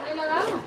ताले लगाओ।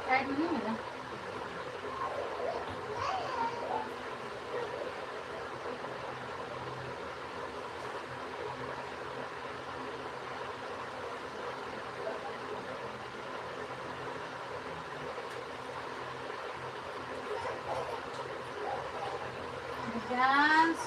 साइड में नहीं मिला। डांस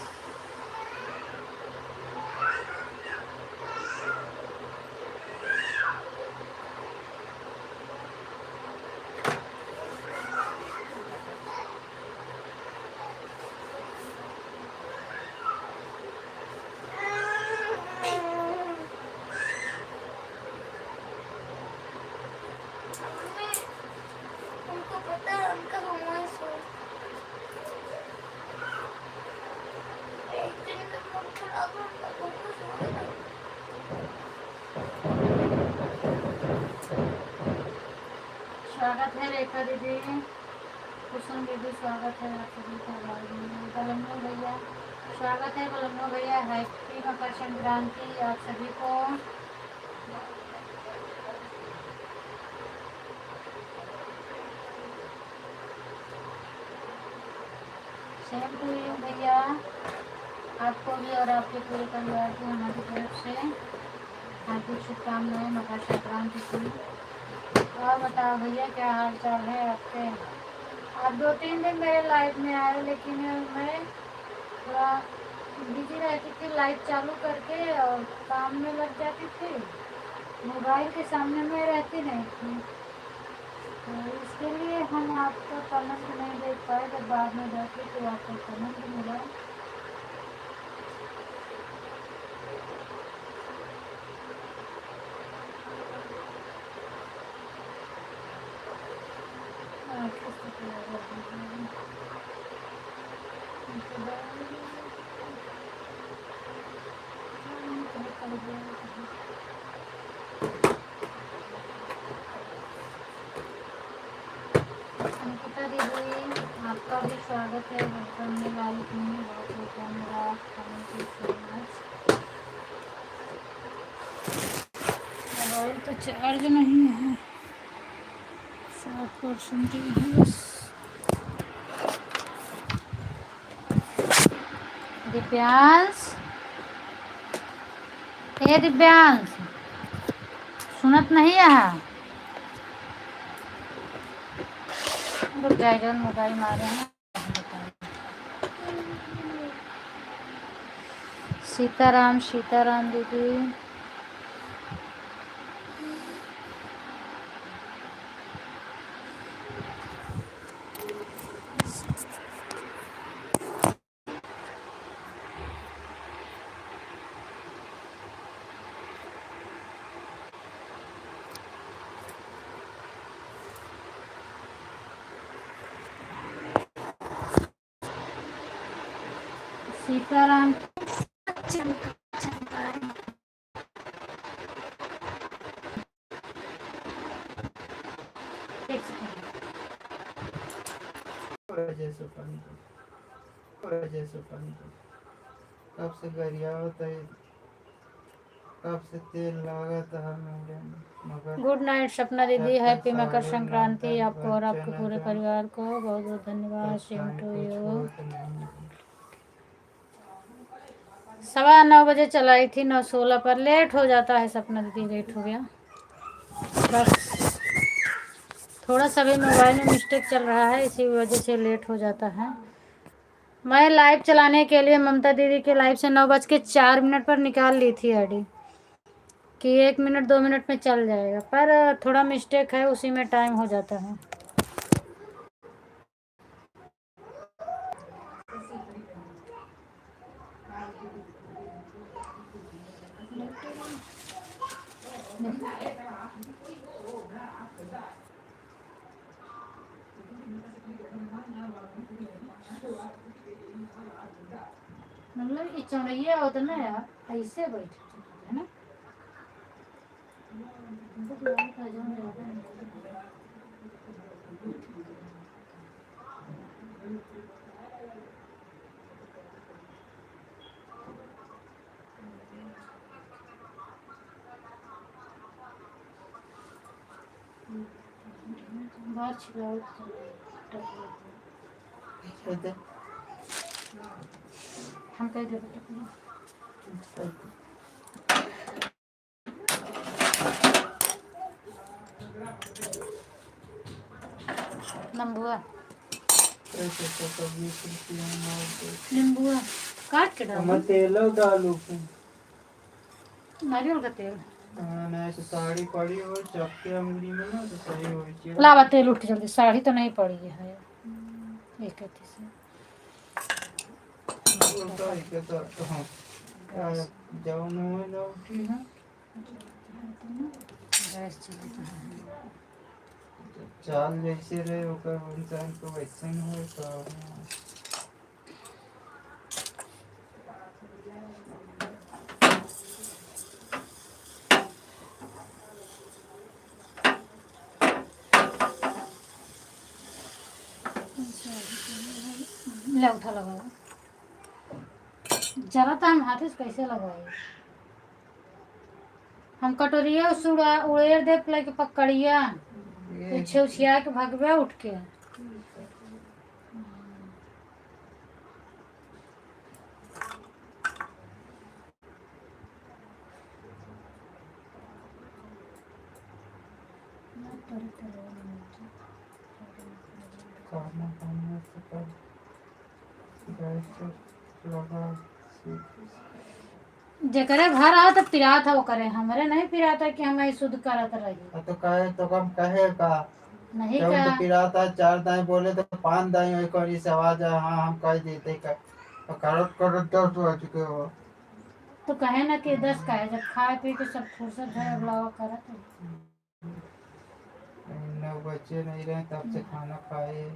उनको पता है उनका हमारे सो एक दिन का फोन खड़ा कर उनका उनको सोएगा। स्वागत है रेखा दीदी, कुसुम दीदी, स्वागत है आप सभी का लाइव में। बलमनो भैया स्वागत है। बलमनो भैया हैप्पी मकर संक्रांति आप सभी को। सेम टू यू भैया, आपको भी और आपके पूरे परिवार को हमारी तरफ से हार्दिक शुभकामनाएं मकर संक्रांति की। और बताओ भैया क्या हाल चाल है आपके। आप 2-3 दिन मेरे लाइव में आए, लेकिन मैं थोड़ा बिजी रहती थी लाइव चालू करके और काम में लग जाती थी, मोबाइल के सामने में रहती नहीं थी, तो इसके लिए हम आपका कमेंट नहीं देख पाए। जब बाद में देखे तो आपको कमेंट मिला। अंकिता दीदी आपका भी स्वागत है वेलकम में लाइव में। बहुत बहुत धन्यवाद, thank you so much. Mobile तो चार्ज नहीं है, 7% ही है बस। दिव्यांश, हे दिव्यांश सुनत नहीं है। रुक जाए जब मोबाइल मारे हैं। सीताराम सीताराम दीदी, सीताराम कब से गरिया होता है, कब से तेल लगा था मेरे मगर गुड नाइट सपना दीदी, हैप्पी मकर संक्रांति आपको और आपके पूरे परिवार को, बहुत बहुत धन्यवाद। Same to you. 9:15 चलाई थी, 9:16 पर। लेट हो जाता है सपना दीदी, लेट हो गया बस, थोड़ा सा भी मोबाइल में मिस्टेक चल रहा है, इसी वजह से लेट हो जाता है। मैं लाइव चलाने के लिए ममता दीदी के लाइव से 9:04 पर निकाल ली थी आईडी कि 1 मिनट 2 मिनट में चल जाएगा, पर थोड़ा मिस्टेक है, उसी में टाइम हो जाता है। मतलब कि चढ़ैया होता ना यार, ऐसे बैठे है ना, बात छिपाओ हम कह दे नंबुआ नींबुआ काट के डालो, तेल डालू, नारियल का तेल नहीं तो साड़ी पड़ी हो चपके अंगुली में ना तो सही हो चाहिए। लावा तेल उठ जल्दी, साड़ी तो नहीं पड़ी है एक से जाओ ना उठी है गैस चली चाल जैसे रहे ओकर इंसान को वैसे ही हो तो ले उठा लगाओ जरा, तो हम हाथ से कैसे लगाए, हम कटोरिया उड़ेर दे प्ले के पकड़िया पीछे उछिया के भगवे उठ के। जकरे घर आओ तो पिरा था वो करे, हमारे नहीं पिरा था कि हमें शुद्ध करत रही। तो कहे तो कम कहे का नहीं जब का तो पिराता 4 दाएं बोले तो 5 दाएं वही कोई से आवाज है, हाँ हम कह देते का तो करत करत 10 बज चुके हो तो कहे ना कि 10 का है, जब खाए पी के सब फुर्सत है अगला करत है। 9 बजे नहीं रहे तब से खाना खाए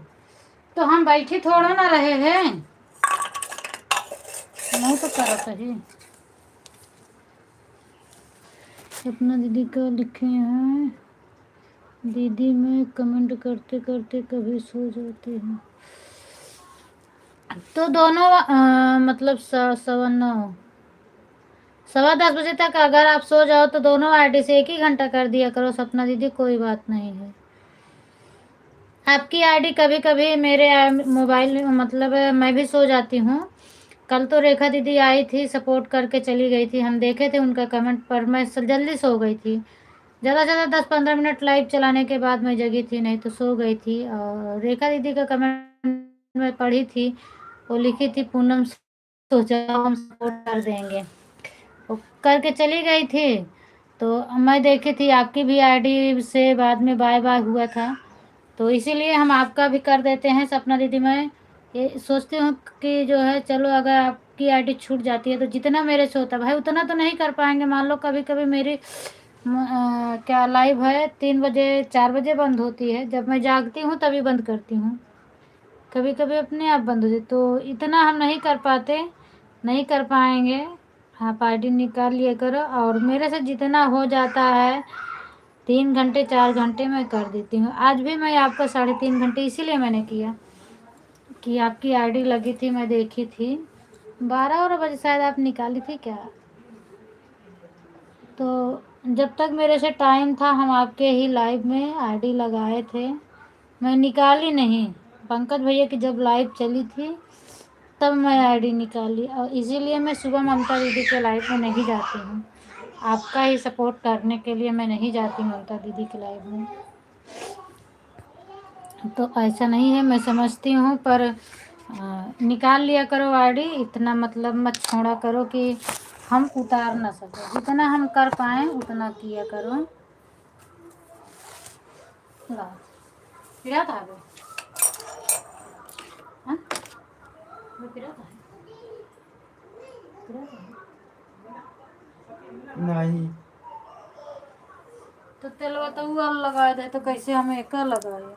तो हम बैठे थोड़ा ना रहे हैं, नहीं तो करत ही। सपना दीदी का लिखे हैं, दीदी मैं कमेंट करते करते कभी सो जाती हूँ, तो दोनों मतलब 9:15 बजे तक अगर आप सो जाओ तो दोनों आईडी से 1 ही घंटा कर दिया करो सपना दीदी, कोई बात नहीं है। आपकी आईडी कभी कभी मेरे मोबाइल मतलब मैं भी सो जाती हूँ। कल तो रेखा दीदी आई थी, सपोर्ट करके चली गई थी, हम देखे थे उनका कमेंट, पर मैं जल्दी सो गई थी। ज़्यादा से ज़्यादा 10-15 मिनट लाइव चलाने के बाद मैं जगी थी, नहीं तो सो गई थी। और रेखा दीदी का कमेंट मैं पढ़ी थी, वो लिखी थी पूनम सोचा हम सपोर्ट कर देंगे, वो करके चली गई थी। तो मैं देखी थी आपकी भी आईडी से बाद में बाय बाय हुआ था, तो इसीलिए हम आपका भी कर देते हैं सपना दीदी। मैं ये सोचती हूँ कि जो है चलो अगर आपकी आईडी छूट जाती है तो जितना मेरे से होता है भाई उतना तो नहीं कर पाएंगे। मान लो कभी कभी मेरी क्या लाइव है 3 बजे 4 बजे बंद होती है, जब मैं जागती हूँ तभी बंद करती हूँ, कभी कभी अपने आप बंद होती, तो इतना हम नहीं कर पाते, नहीं कर पाएंगे। आप आईडी निकाल लिया करो, और मेरे से जितना हो जाता है 3 घंटे 4 घंटे में कर देती हूँ। आज भी मैं आपका 3.5 घंटे इसीलिए मैंने किया कि आपकी आईडी लगी थी, मैं देखी थी 12 बजे शायद आप निकाली थी क्या। तो जब तक मेरे से टाइम था हम आपके ही लाइव में आईडी लगाए थे, मैं निकाली नहीं। पंकज भैया की जब लाइव चली थी तब मैं आईडी निकाली, और इसीलिए मैं सुबह ममता दीदी के लाइव में नहीं जाती हूँ। आपका ही सपोर्ट करने के लिए मैं नहीं जाती ममता दीदी के लाइव में। तो ऐसा नहीं है, मैं समझती हूँ, पर निकाल लिया करो आईडी। इतना मतलब मत छोड़ा करो कि हम उतार ना सके। जितना हम कर पाएँ उतना किया करो। ला फिरा था वो, हाँ वो फिरा था, फिरा था। नहीं तो तेलवा तो वो लगा दे, तो कैसे हम एक लगाए।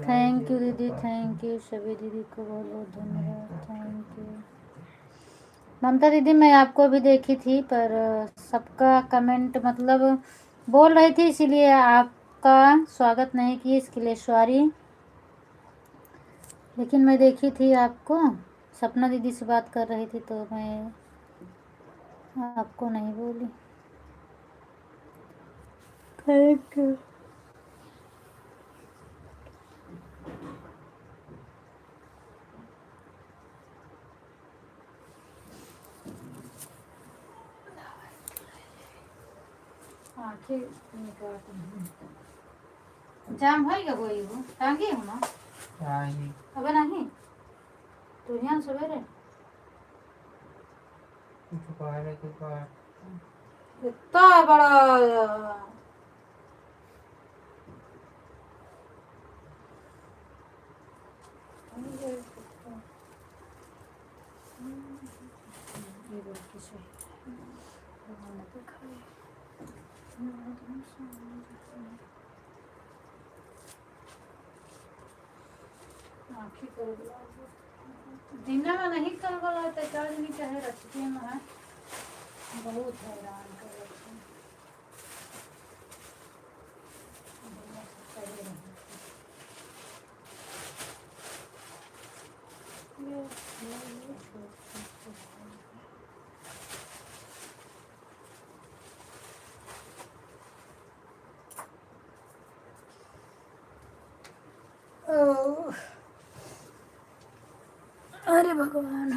थैंक यू दीदी, थैंक यू सभी दीदी को बहुत बहुत धन्यवाद, थैंक यू। ममता दीदी मैं आपको भी देखी थी, पर सबका कमेंट मतलब बोल रही थी, इसीलिए आपका स्वागत नहीं की, इसके लिए सॉरी। लेकिन मैं देखी थी आपको, सपना दीदी से बात कर रही थी तो मैं आपको नहीं बोली। Thank you. जाम है क्या कोई वो टांगी हो ना नहीं अब नहीं तो यहाँ सवेरे कुछ बाहर कुछ बाहर इतना बड़ा ये बोल के सही भगवान ने दिखाए आँखें कर दिना में नहीं कर बोला तो चार्ज नहीं चाहे रखते में है बहुत हैरान कर अरे भगवान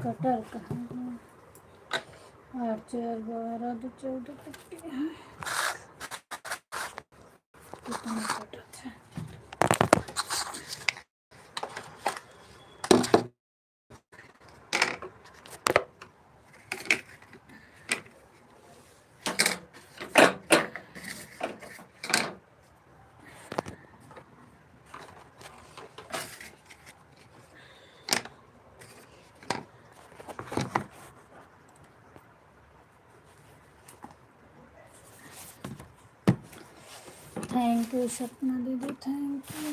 कटर कहाँ 8 4 12 2 14 पट्टी कितना कटा था थैंक यू सपना दीदी थैंक यू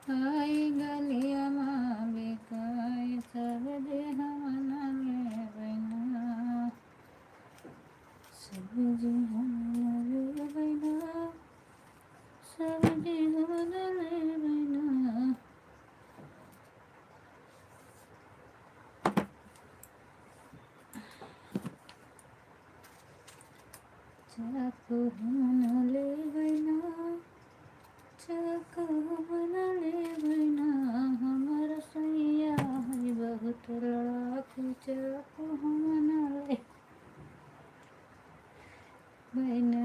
आई गलिया माँ बेकाय सब देह मना ले बना सब देह मना ले बना सब देह मना ले बना चाकू मना ले बना चाकू मना ले बना हमारा सैया है बहुत लड़ाकू चाकू मना ले बना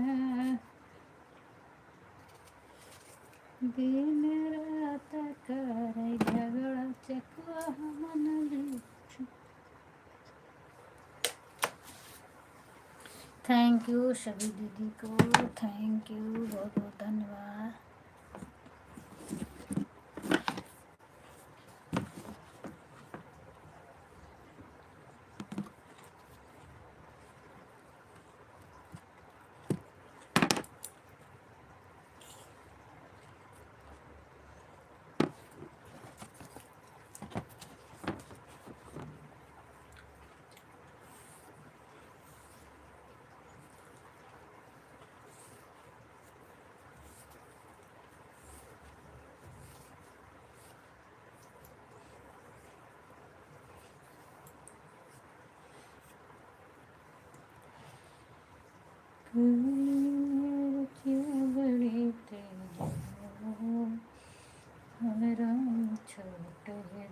दिन रात करे झगड़ा चकवा मना ले थैंक यू सभी दीदी को थैंक यू बहुत बहुत धन्यवाद बड़ी तेज हमारा छोट है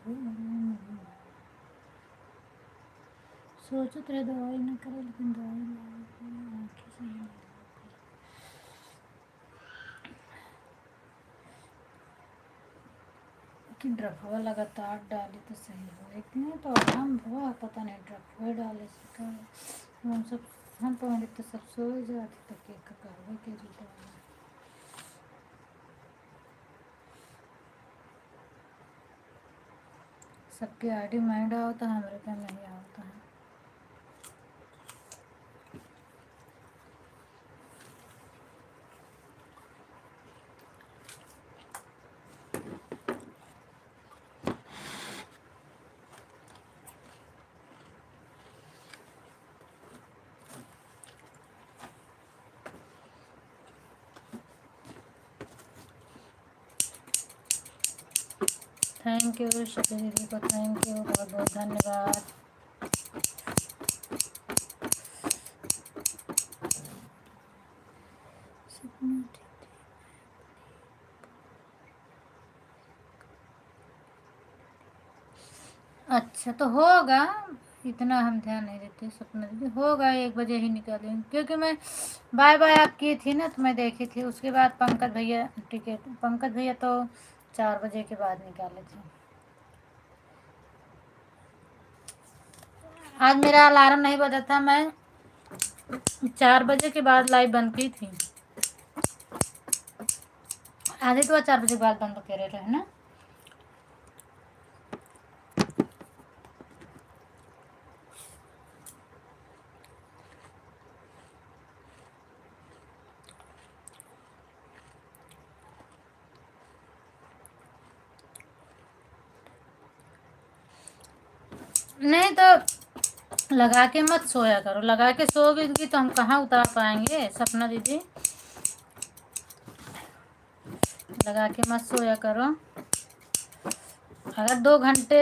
सोचत रहे दवाई न करे लेकिन दवाई आँखें से नहीं कि ड्रफवा लगातार डाली तो सही हो इतने तो आराम हुआ पता नहीं ड्रफवा डाले से का हम सब हम पहले तो सब सो जाते तो केक कहवे के जुटा सबके आईडी माइंड आवता है हमारे पे नहीं आवता है थैंक यू शक्ति दीदी को थैंक यू बहुत बहुत धन्यवाद अच्छा तो होगा, इतना हम ध्यान नहीं देते सपना दीदी, होगा 1 बजे ही निकालेंगे, क्योंकि मैं बाय बाय आप की थी ना तो मैं देखी थी, उसके बाद पंकज भैया टिकट, पंकज भैया तो 4 बजे के बाद निकाले थे। आज मेरा अलार्म नहीं बजा था, मैं 4 बजे के बाद लाइव बंद की थी। आधे तो 4 बजे के बाद बंद करे रहे ना। नहीं तो लगा के मत सोया करो, लगा के सोओगी तो हम कहाँ उतार पाएंगे सपना दीदी, लगा के मत सोया करो। अगर 2 घंटे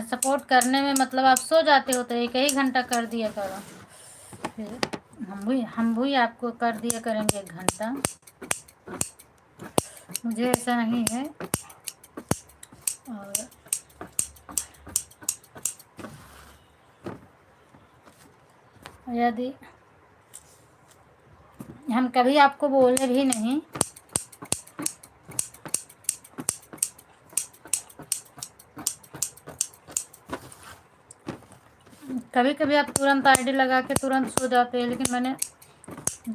सपोर्ट करने में मतलब आप सो जाते हो तो 1 ही घंटा कर दिया करो, फिर हम भी आपको कर दिया करेंगे 1 घंटा, मुझे ऐसा नहीं है। और यदि हम कभी आपको बोले भी नहीं, कभी कभी आप तुरंत आईडी लगा के तुरंत सो जाते हैं, लेकिन मैंने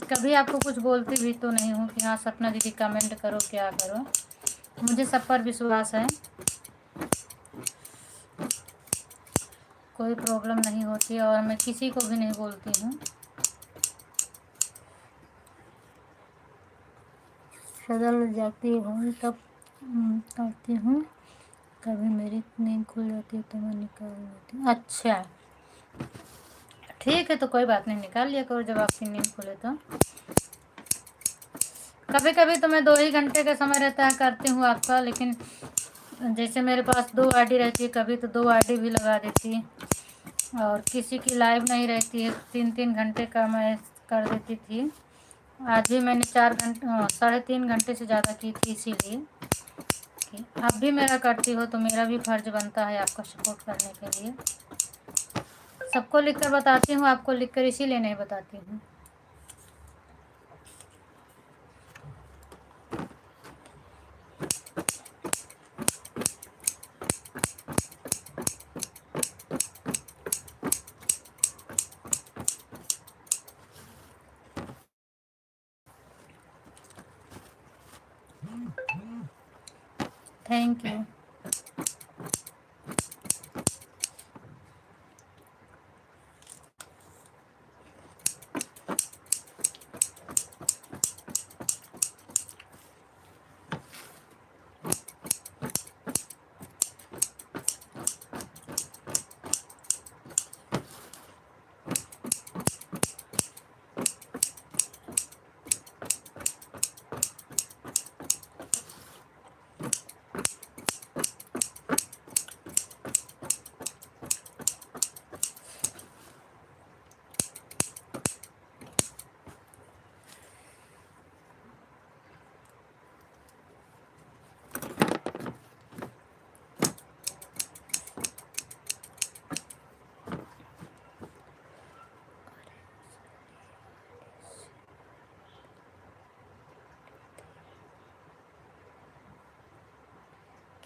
कभी आपको कुछ बोलती भी तो नहीं हूँ कि हाँ सपना दीदी कमेंट करो क्या करो, मुझे सब पर विश्वास है, कोई प्रॉब्लम नहीं होती और मैं किसी को भी नहीं बोलती हूँ। सदल जाती हूँ तब करती हूँ, कभी मेरी नींद खुल जाती है तो मैं निकाल लेती हूँ। अच्छा ठीक है, तो कोई बात नहीं, निकाल लिया करो जब आपकी नींद खुले तो। कभी कभी तो मैं 2 ही घंटे का समय रहता है करती हूँ आपका, लेकिन जैसे मेरे पास 2 आईडी रहती है, कभी तो 2 आईडी भी लगा देती है, और किसी की लाइव नहीं रहती है 3-3 घंटे का मैं कर देती थी। आज भी मैंने 3.5 घंटे से ज़्यादा की थी, इसीलिए कि आप भी मेरा करती हो तो मेरा भी फर्ज बनता है आपका सपोर्ट करने के लिए। सबको लिखकर बताती हूँ, आपको लिखकर इसीलिए नहीं बताती हूँ। Thank you.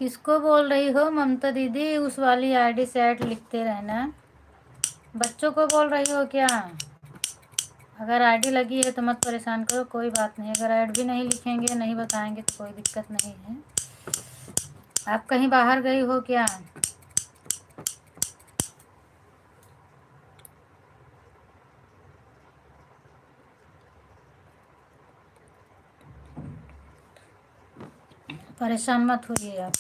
किसको बोल रही हो ममता दीदी? उस वाली आईडी से ऐड लिखते रहना। बच्चों को बोल रही हो क्या? अगर आईडी लगी है तो मत परेशान करो, कोई बात नहीं, अगर ऐड भी नहीं लिखेंगे नहीं बताएंगे तो कोई दिक्कत नहीं है। आप कहीं बाहर गई हो क्या? परेशान मत होइए आप।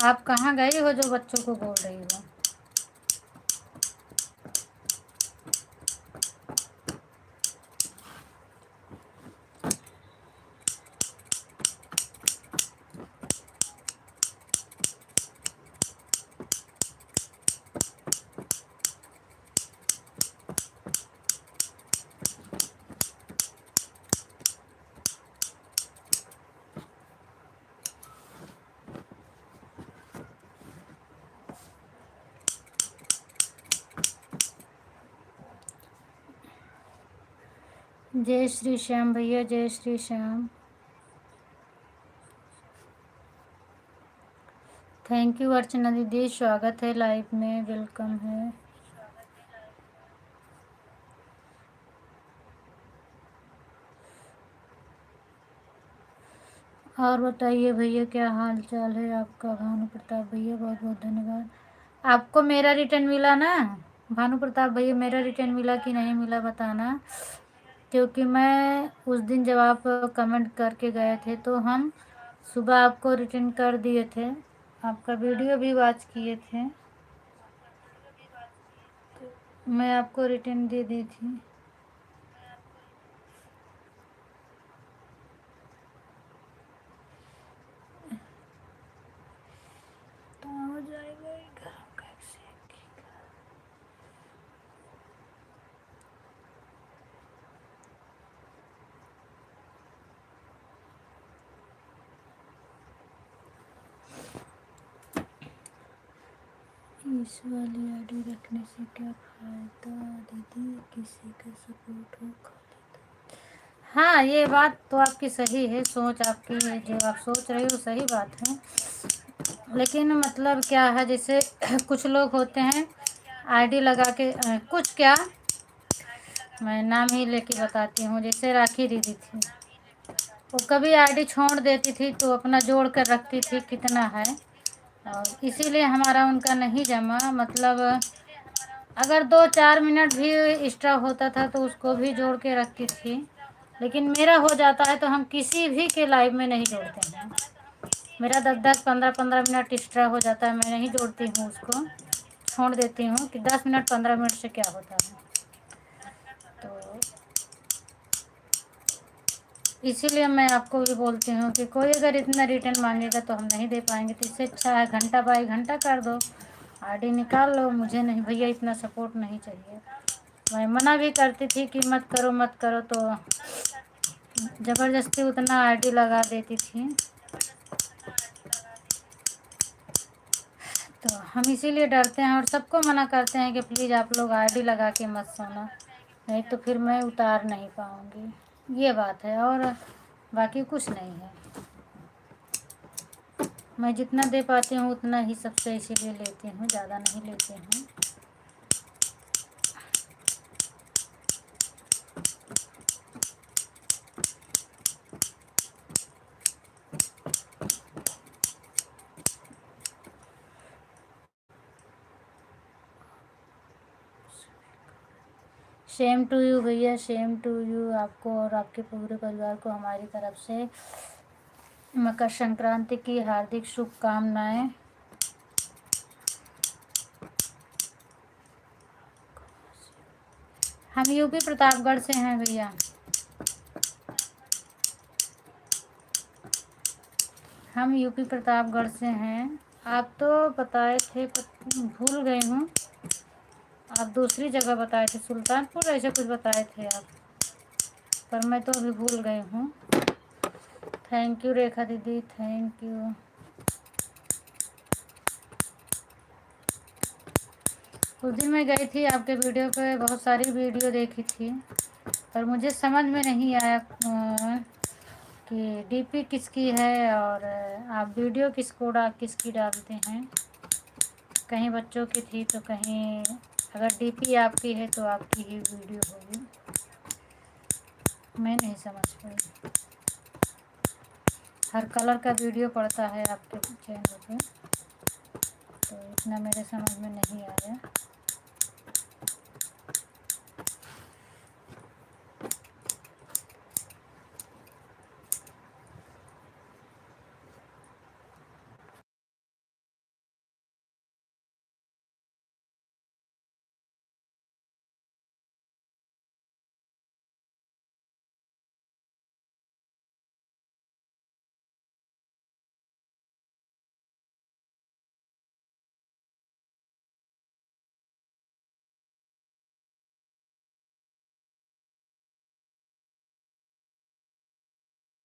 आप कहाँ गई हो जो बच्चों को बोल रही हो? जय श्री श्याम भैया, जय श्री श्याम। थैंक यू अर्चना दीदी, स्वागत है लाइव में, वेलकम है। और बताइए भैया, क्या हाल चाल है आपका? भानु प्रताप भैया बहुत बहुत धन्यवाद। आपको मेरा रिटर्न मिला ना भानु प्रताप भैया? मेरा रिटर्न मिला कि नहीं मिला बताना, क्योंकि मैं उस दिन जब आप कमेंट करके गए थे तो हम सुबह आपको रिटर्न कर दिए थे, आपका वीडियो भी वॉच किए थे, मैं आपको रिटर्न दे दी थी। तो हो जाएगा घर कैसे? इस वाली आईडी रखने से क्या फायदा दीदी? किसी का सपोर्ट हो खाली। हाँ, ये बात तो आपकी सही है, सोच आपकी है, जो आप सोच रहे हो सही बात है। लेकिन मतलब क्या है, जैसे कुछ लोग होते हैं आईडी लगा के कुछ क्या, मैं नाम ही लेके बताती हूँ, जैसे राखी दीदी थी, वो कभी आईडी छोड़ देती थी तो अपना जोड़ कर रखती थी कितना है, और इसीलिए हमारा उनका नहीं जमा। मतलब अगर 2-4 मिनट भी एक्स्ट्रा होता था तो उसको भी जोड़ के रखती थी, लेकिन मेरा हो जाता है तो हम किसी भी के लाइव में नहीं जोड़ते हैं। मेरा 10-10 15-15 मिनट एक्स्ट्रा हो जाता है, मैं नहीं जोड़ती हूँ उसको, छोड़ देती हूँ कि 10 मिनट 15 मिनट से क्या होता है। तो इसीलिए मैं आपको भी बोलती हूँ कि कोई अगर इतना रिटर्न मांगेगा तो हम नहीं दे पाएंगे, तो इससे अच्छा है घंटा बाई घंटा कर दो, आईडी निकाल लो। मुझे नहीं भैया इतना सपोर्ट नहीं चाहिए। मैं मना भी करती थी कि मत करो मत करो, तो ज़बरदस्ती उतना आईडी लगा देती थी। तो हम इसीलिए डरते हैं और सबको मना करते हैं कि प्लीज़ आप लोग आईडी लगा के मत सोना, नहीं तो फिर मैं उतार नहीं पाऊँगी। ये बात है, और बाकी कुछ नहीं है। मैं जितना दे पाती हूँ उतना ही सबसे इसीलिए लेती हूँ, ज़्यादा नहीं लेती हूँ। सेम टू यू भैया, सेम टू यू, आपको और आपके पूरे परिवार को हमारी तरफ से मकर संक्रांति की हार्दिक शुभकामनाएं। हम यूपी प्रतापगढ़ से हैं भैया। हम यूपी प्रतापगढ़ से हैं। आप तो बताए थे, भूल गई हूँ, आप दूसरी जगह बताए थे, सुल्तानपुर ऐसे कुछ बताए थे आप, पर मैं तो अभी भूल गई हूँ। थैंक यू रेखा दीदी, थैंक यू। उस दिन मैं गई थी आपके वीडियो पे, बहुत सारी वीडियो देखी थी, पर मुझे समझ में नहीं आया कि डीपी किसकी है और आप वीडियो किसकी डालते हैं। कहीं बच्चों की थी तो कहीं, अगर डीपी आपकी है तो आपकी ही वीडियो होगी, मैं नहीं समझ पाई। हर कलर का वीडियो पड़ता है आपके चैनल पे, तो इतना मेरे समझ में नहीं आया।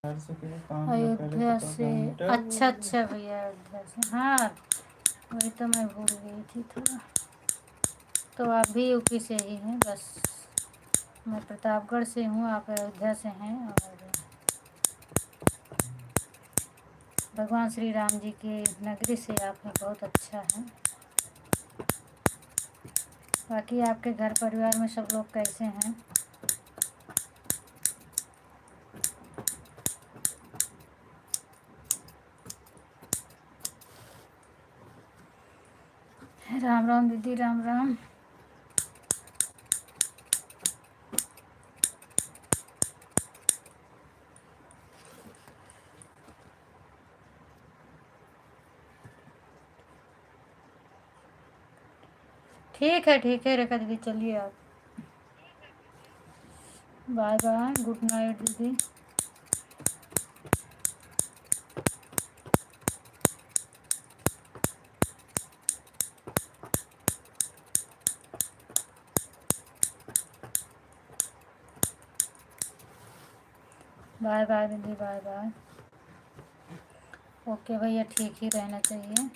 अयोध्या से? अच्छा अच्छा भैया, अयोध्या से, हाँ वही तो मैं भूल गई थी थोड़ा। तो आप भी यूपी से ही हैं बस। मैं प्रतापगढ़ से हूँ, आप अयोध्या से हैं, और भगवान श्री राम जी के नगरी से आप हैं, बहुत अच्छा है। बाकी आपके घर परिवार में सब लोग कैसे हैं? राम राम दीदी, राम राम। ठीक है रेखा दीदी, चलिए आप। बाय बाय, गुड नाइट दीदी। बाय बाय दीदी, बाय बाय। ओके भैया, ठीक ही रहना चाहिए।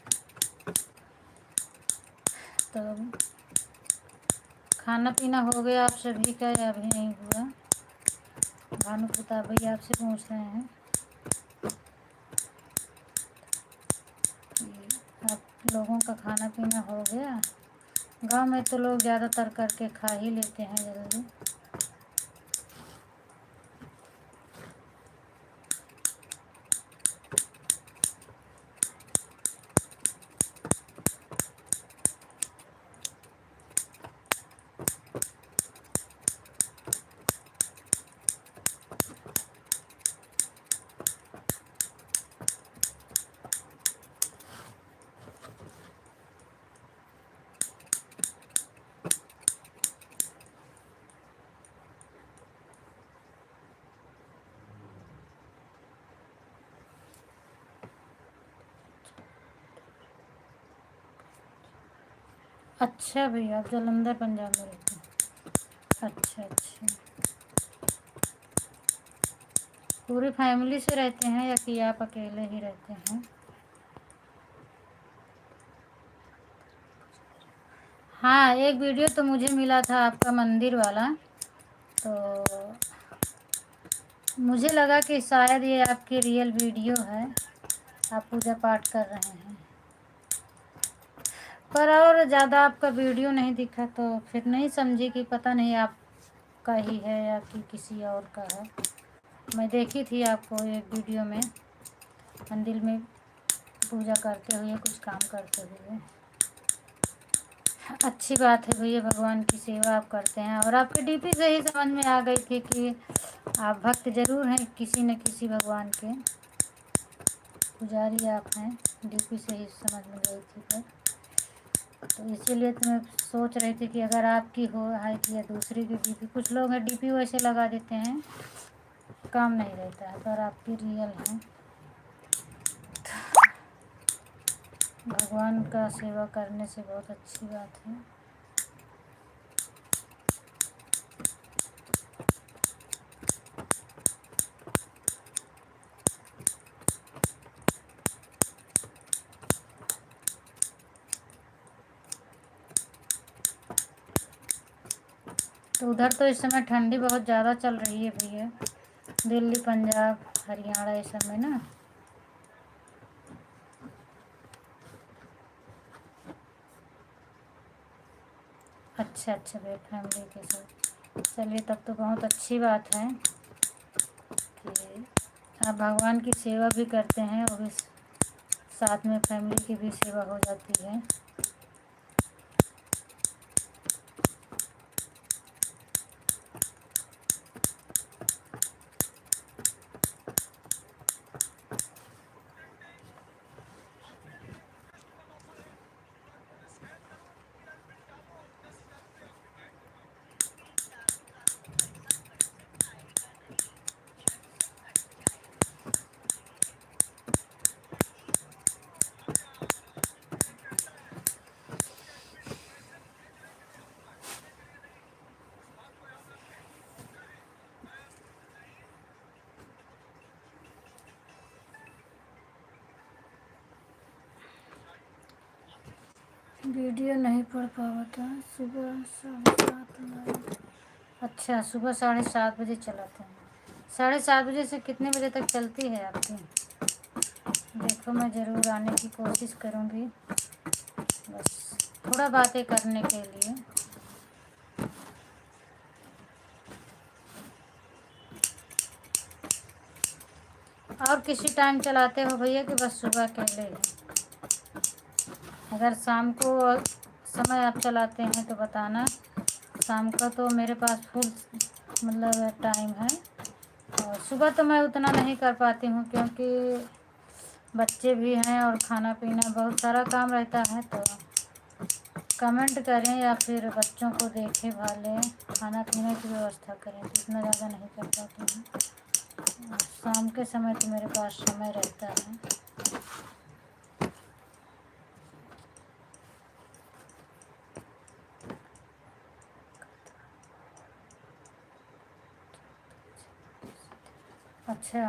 तो खाना पीना हो गया आप सभी का या अभी नहीं हुआ? भानु प्रताप भैया आपसे पूछ रहे हैं कि आप लोगों का खाना पीना हो गया? गांव में तो लोग ज़्यादातर करके खा ही लेते हैं जल्दी। अच्छा भैया, आप जालंधर पंजाब में रहते हैं? अच्छा अच्छा। पूरी फैमिली से रहते हैं या कि आप अकेले ही रहते हैं? हाँ, एक वीडियो तो मुझे मिला था आपका मंदिर वाला, तो मुझे लगा कि शायद ये आपकी रियल वीडियो है, आप पूजा पाठ कर रहे हैं। पर और ज़्यादा आपका वीडियो नहीं दिखा, तो फिर नहीं समझी कि पता नहीं आपका ही है या कि किसी और का है। मैं देखी थी आपको एक वीडियो में मंदिर में पूजा करते हुए, कुछ काम करते हुए। अच्छी बात है भैया, भगवान की सेवा आप करते हैं, और आपके डीपी से ही समझ में आ गई थी कि आप भक्त ज़रूर हैं किसी न किसी भगवान के, पुजारी आप हैं, डीपी से ही समझ में गई थी। तो इसीलिए तो मैं सोच रही थी कि अगर आपकी हो है कि या दूसरी की डीपी। कुछ लोग हैं डीपी वैसे लगा देते हैं, काम नहीं रहता है, पर आपकी रियल है। भगवान का सेवा करने से बहुत अच्छी बात है। तो उधर तो इस समय ठंडी बहुत ज़्यादा चल रही है भैया, दिल्ली, पंजाब, हरियाणा, इस सब में ना। अच्छा अच्छा भैया, फैमिली के साथ, चलिए तब तो बहुत अच्छी बात है कि आप भगवान की सेवा भी करते हैं और इस साथ में फैमिली की भी सेवा हो जाती है। वीडियो नहीं पढ़ पावा था, सुबह 7:30 लाइव। अच्छा, सुबह 7:30 बजे चलाते हैं। 7:30 बजे से कितने बजे तक चलती है आपकी? देखो, मैं ज़रूर आने की कोशिश करूँगी, बस थोड़ा बातें करने के लिए। और किसी टाइम चलाते हो भैया कि बस सुबह के लिए ही? अगर शाम को समय आप चलाते हैं तो बताना। शाम का तो मेरे पास फुल मतलब टाइम है, और सुबह तो मैं उतना नहीं कर पाती हूँ क्योंकि बच्चे भी हैं और खाना पीना बहुत सारा काम रहता है। तो कमेंट करें या फिर बच्चों को देखें भालें, खाना पीने की व्यवस्था करें, तो इतना ज़्यादा नहीं कर पाती हूँ। और शाम के समय तो मेरे पास समय रहता है। अच्छा,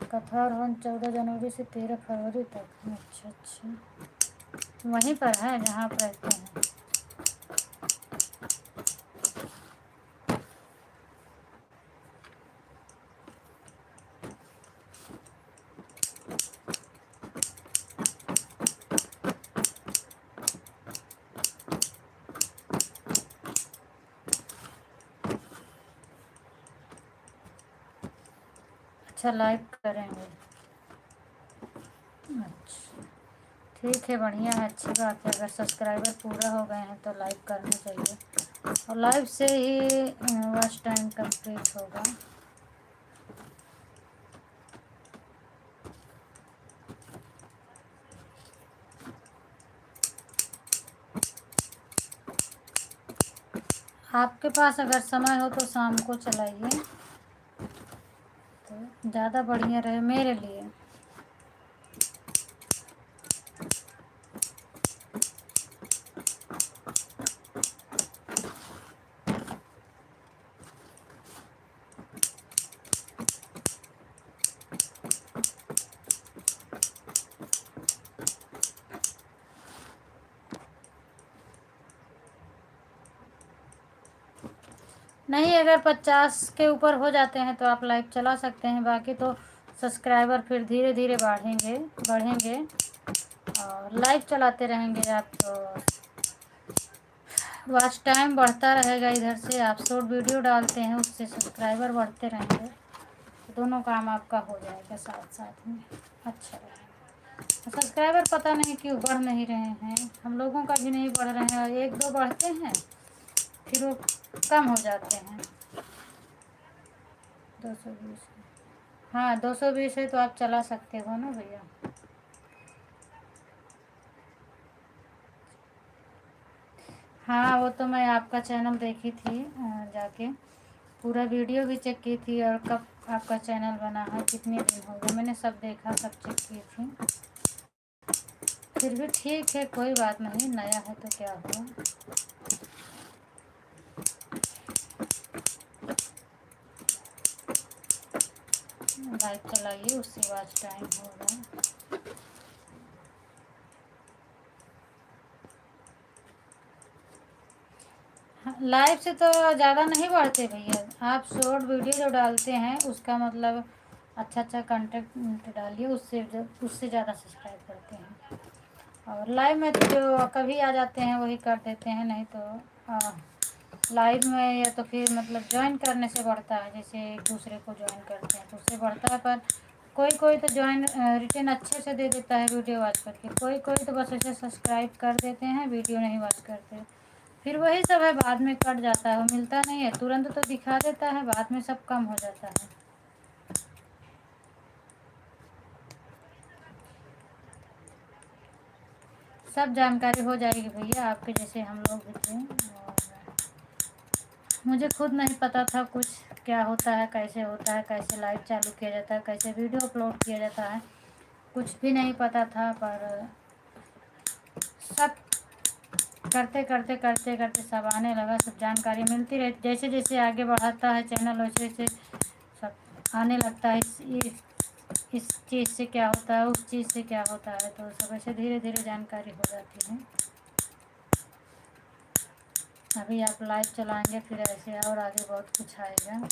कथा और वन 14 जनवरी से 13 फरवरी तक। अच्छा अच्छा, वहीं पर है जहाँ आप रहते हैं? अच्छा, लाइक करेंगे। अच्छा, ठीक है, बढ़िया है, अच्छी बात है। अगर सब्सक्राइबर पूरा हो गए हैं तो लाइक करना चाहिए, और लाइव से ही वॉच टाइम कंप्लीट होगा। आपके पास अगर समय हो तो शाम को चलाइए, तो ज़्यादा बढ़िया रहे मेरे लिए। नहीं, अगर 50 के ऊपर हो जाते हैं तो आप लाइव चला सकते हैं, बाकी तो सब्सक्राइबर फिर धीरे धीरे बढ़ेंगे बढ़ेंगे, और लाइव चलाते रहेंगे आप तो वॉच टाइम बढ़ता रहेगा। इधर से आप शॉर्ट वीडियो डालते हैं, उससे सब्सक्राइबर बढ़ते रहेंगे, तो दोनों काम आपका हो जाएगा साथ साथ में। अच्छा रहेगा। सब्सक्राइबर पता नहीं क्यों बढ़ नहीं रहे हैं, हम लोगों का भी नहीं बढ़ रहे हैं, और 1-2 बढ़ते हैं फिर वो कम हो जाते हैं। 220, हाँ 220 है तो आप चला सकते हो ना भैया। हाँ, वो तो मैं आपका चैनल देखी थी, जाके पूरा वीडियो भी चेक की थी, और कब आपका चैनल बना है, कितने दिन हो गए, मैंने सब देखा, सब चेक की थी। फिर भी ठीक है, कोई बात नहीं, नया है तो क्या हुआ। लाइव चलाइए, उससे वॉच टाइम होगा। लाइव से तो ज़्यादा नहीं बढ़ते भैया, आप शॉर्ट वीडियो जो डालते हैं उसका मतलब अच्छा अच्छा कंटेंट डालिए, उससे ज़्यादा सब्सक्राइब करते हैं। और लाइव में तो जो कभी आ जाते हैं वही कर देते हैं, नहीं तो लाइव में या तो फिर मतलब ज्वाइन करने से बढ़ता है, जैसे एक दूसरे को ज्वाइन करते हैं तो उससे बढ़ता है। पर कोई कोई तो ज्वाइन रिटर्न अच्छे से दे देता है वीडियो वॉच करके, कोई कोई तो बस ऐसे सब्सक्राइब कर देते हैं, वीडियो नहीं वॉच करते। फिर वही सब है, बाद में कट जाता है, वो मिलता नहीं है, तुरंत तो दिखा देता है, बाद में सब कम हो जाता है। सब जानकारी हो जाएगी भैया, आपके जैसे हम लोग भी थे, और मुझे खुद नहीं पता था कुछ क्या होता है, कैसे होता है, कैसे लाइव चालू किया जाता है, कैसे वीडियो अपलोड किया जाता है, कुछ भी नहीं पता था। पर सब करते करते करते करते सब आने लगा, सब जानकारी मिलती रही, जैसे जैसे आगे बढ़ाता है चैनल वैसे वैसे सब आने लगता है। इस चीज़ से क्या होता है, उस चीज़ से क्या होता है, तो सब ऐसे धीरे धीरे जानकारी हो जाती है। अभी आप लाइव चलाएंगे फिर ऐसे और आगे बहुत कुछ आएगा।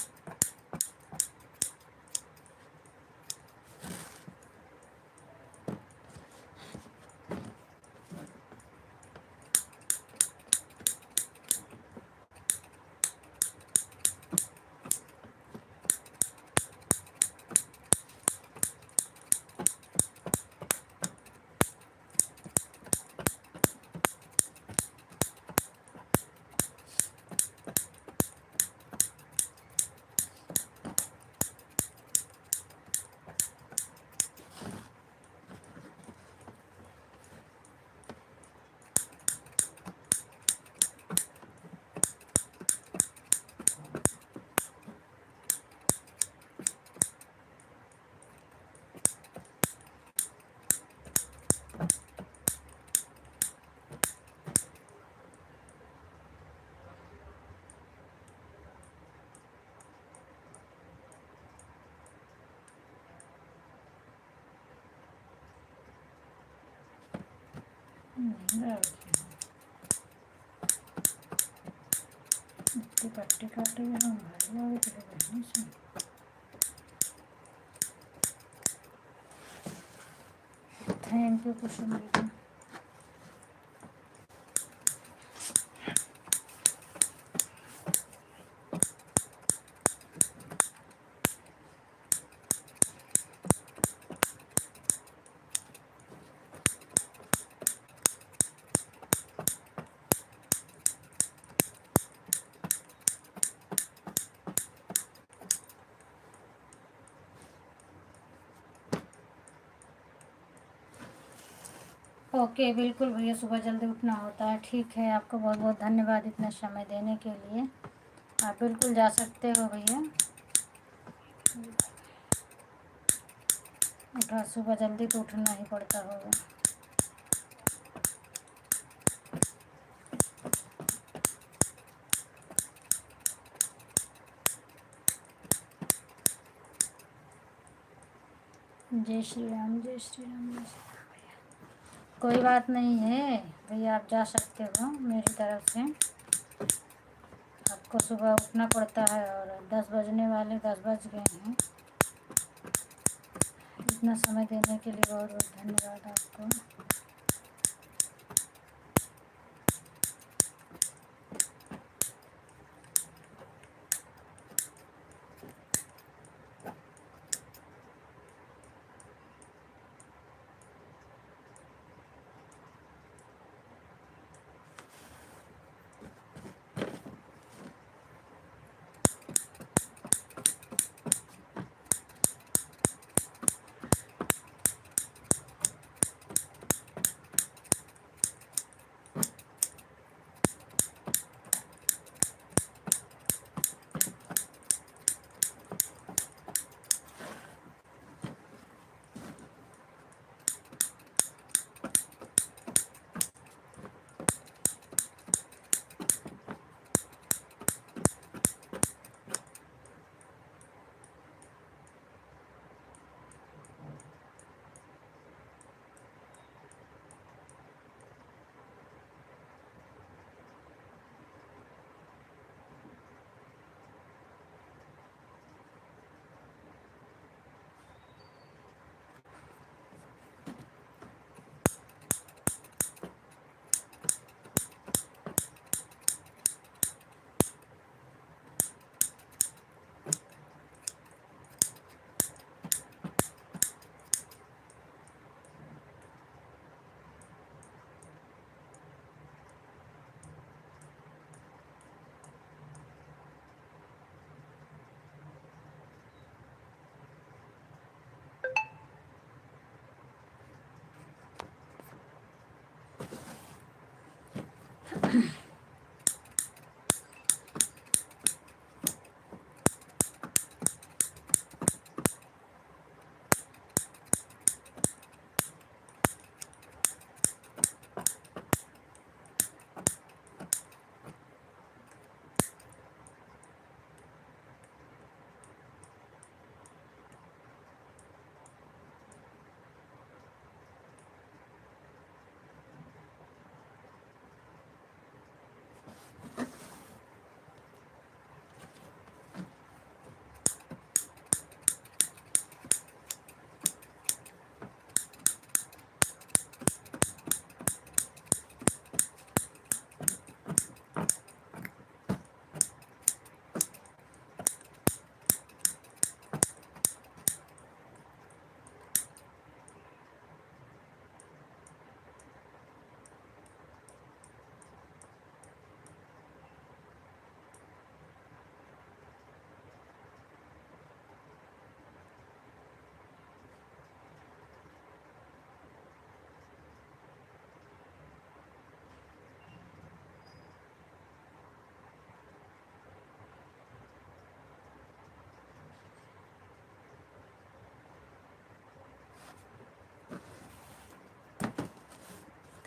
पट्टी काटे हम भाई से। थैंक यू कुसुम दीदी। ओके बिल्कुल भैया, सुबह जल्दी उठना होता है। ठीक है, आपको बहुत बहुत धन्यवाद इतना समय देने के लिए। आप बिल्कुल जा सकते हो भैया। उठा सुबह जल्दी तो उठना ही पड़ता होगा। जय श्री राम, जय श्री राम, जय श्री राम भैया। कोई बात नहीं है भैया, आप जा सकते हो मेरी तरफ से। आपको सुबह उठना पड़ता है और 10 बजने वाले 10 बज गए हैं। इतना समय देने के लिए बहुत बहुत धन्यवाद आपको।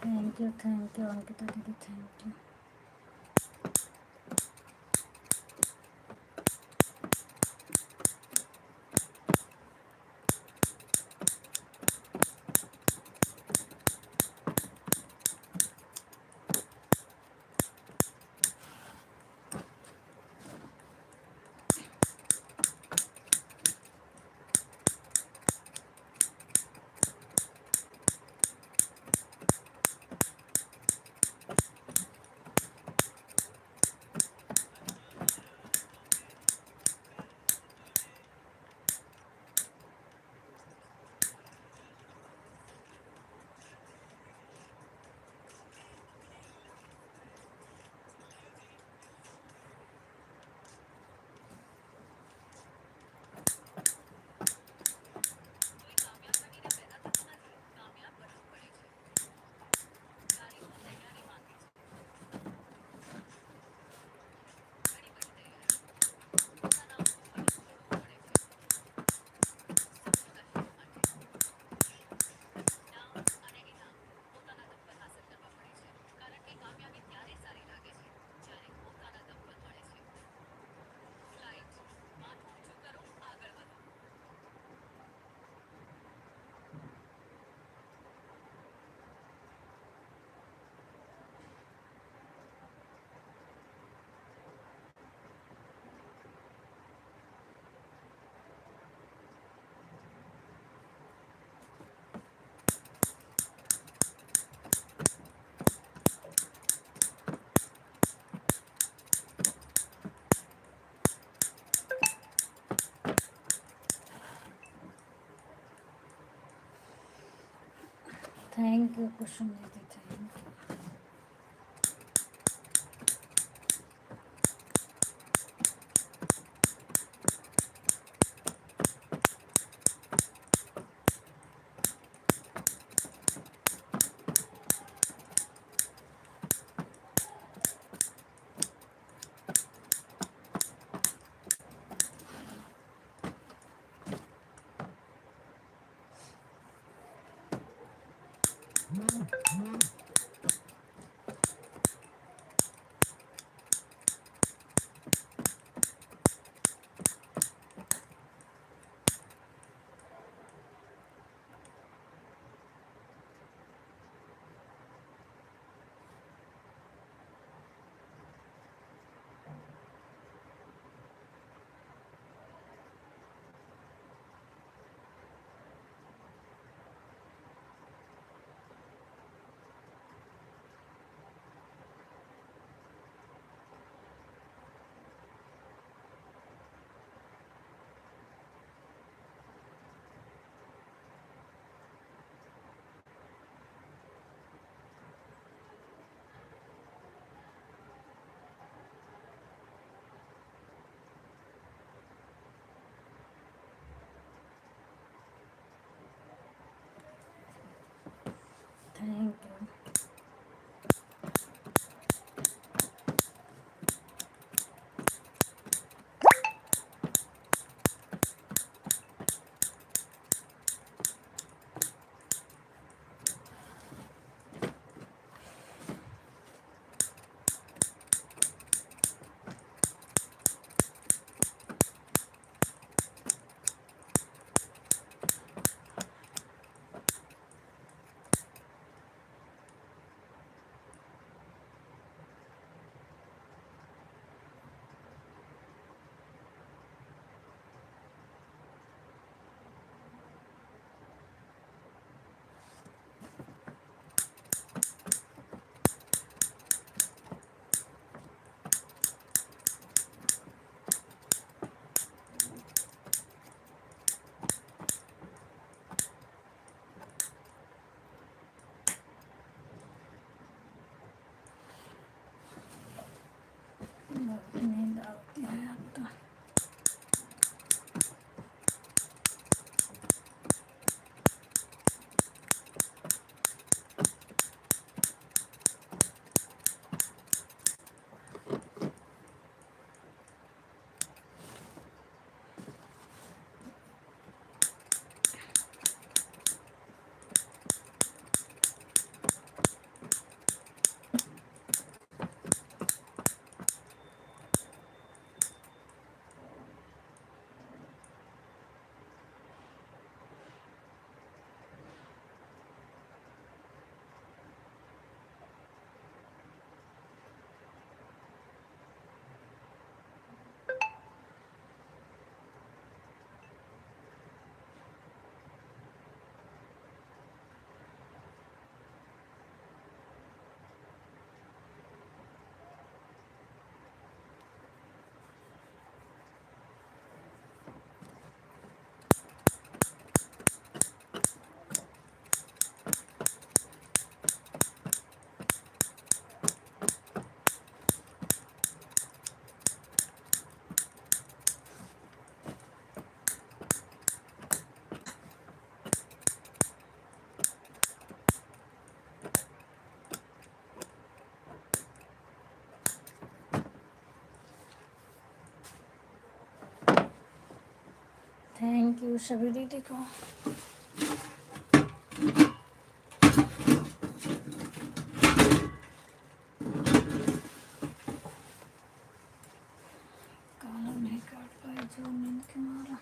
थैंक यू अंकिता दीदी, थैंक यू। थैंक यू कुसुम दीदी, थैंक यू। थैंक यू सभी दीदी को। कॉलम नहीं काट पाए जो नींद के मारा।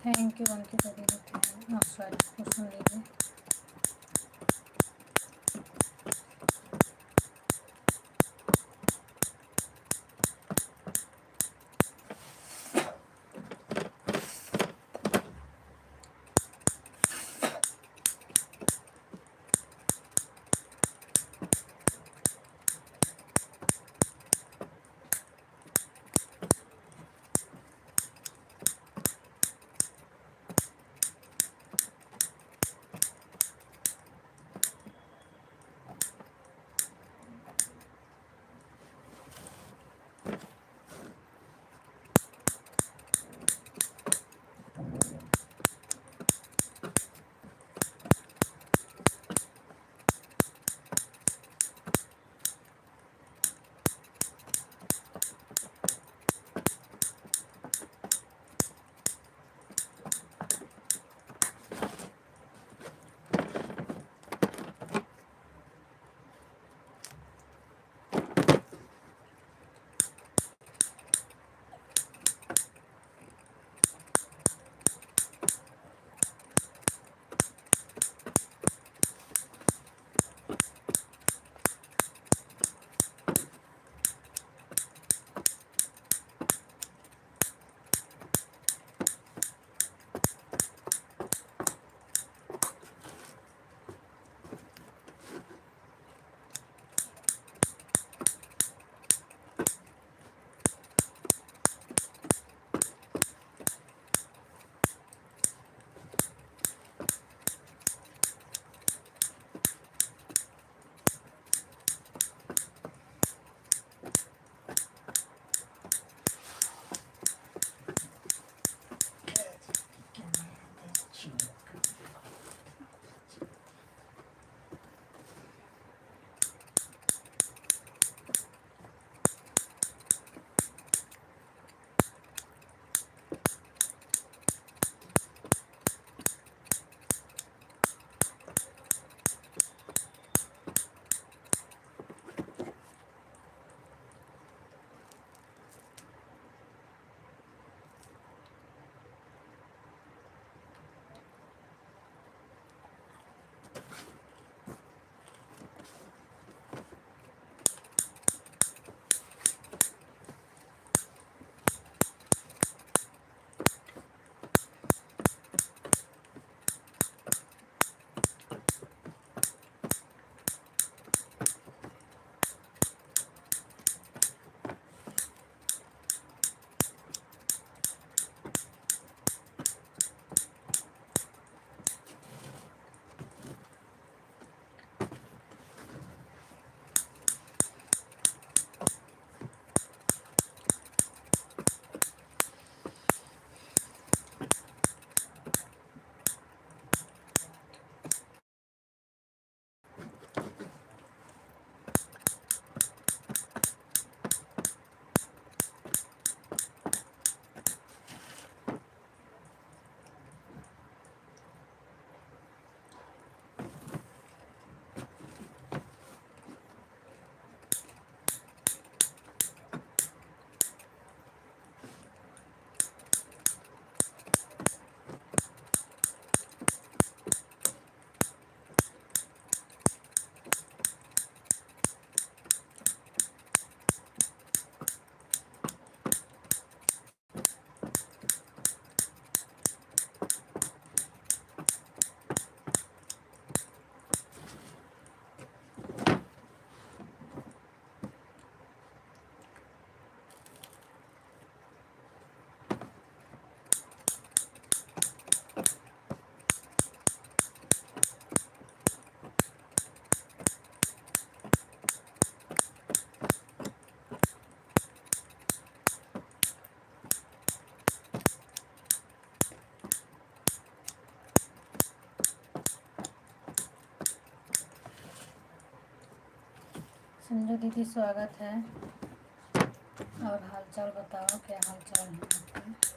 थैंक यू अंकिता दीदी। सॉरी सुन लीजिए। दीदी स्वागत है। और हालचाल बताओ, क्या हालचाल है आपके?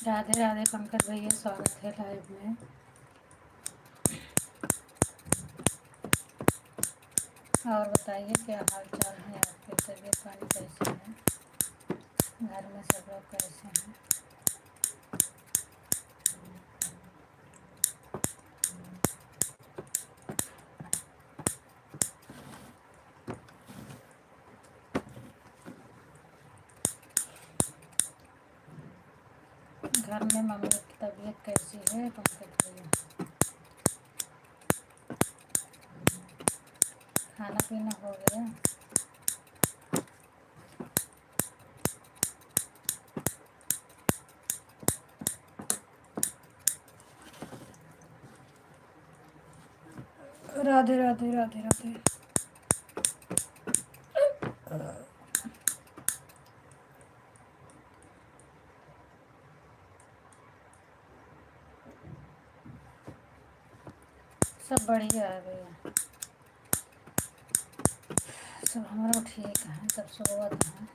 राधे राधे पंकज भैया, स्वागत है लाइव में। और बताइए, क्या हाल चाल है आपके? तबीयत पानी कैसे है? घर में सब लोग कैसे हैं? घर में मम्मी की तबीयत कैसी है पंकज भैया? खाना पीना हो गया? राधे राधे राधे राधे। सब बढ़िया है भैया, सब हमारा ठीक है, सब स्वागत है।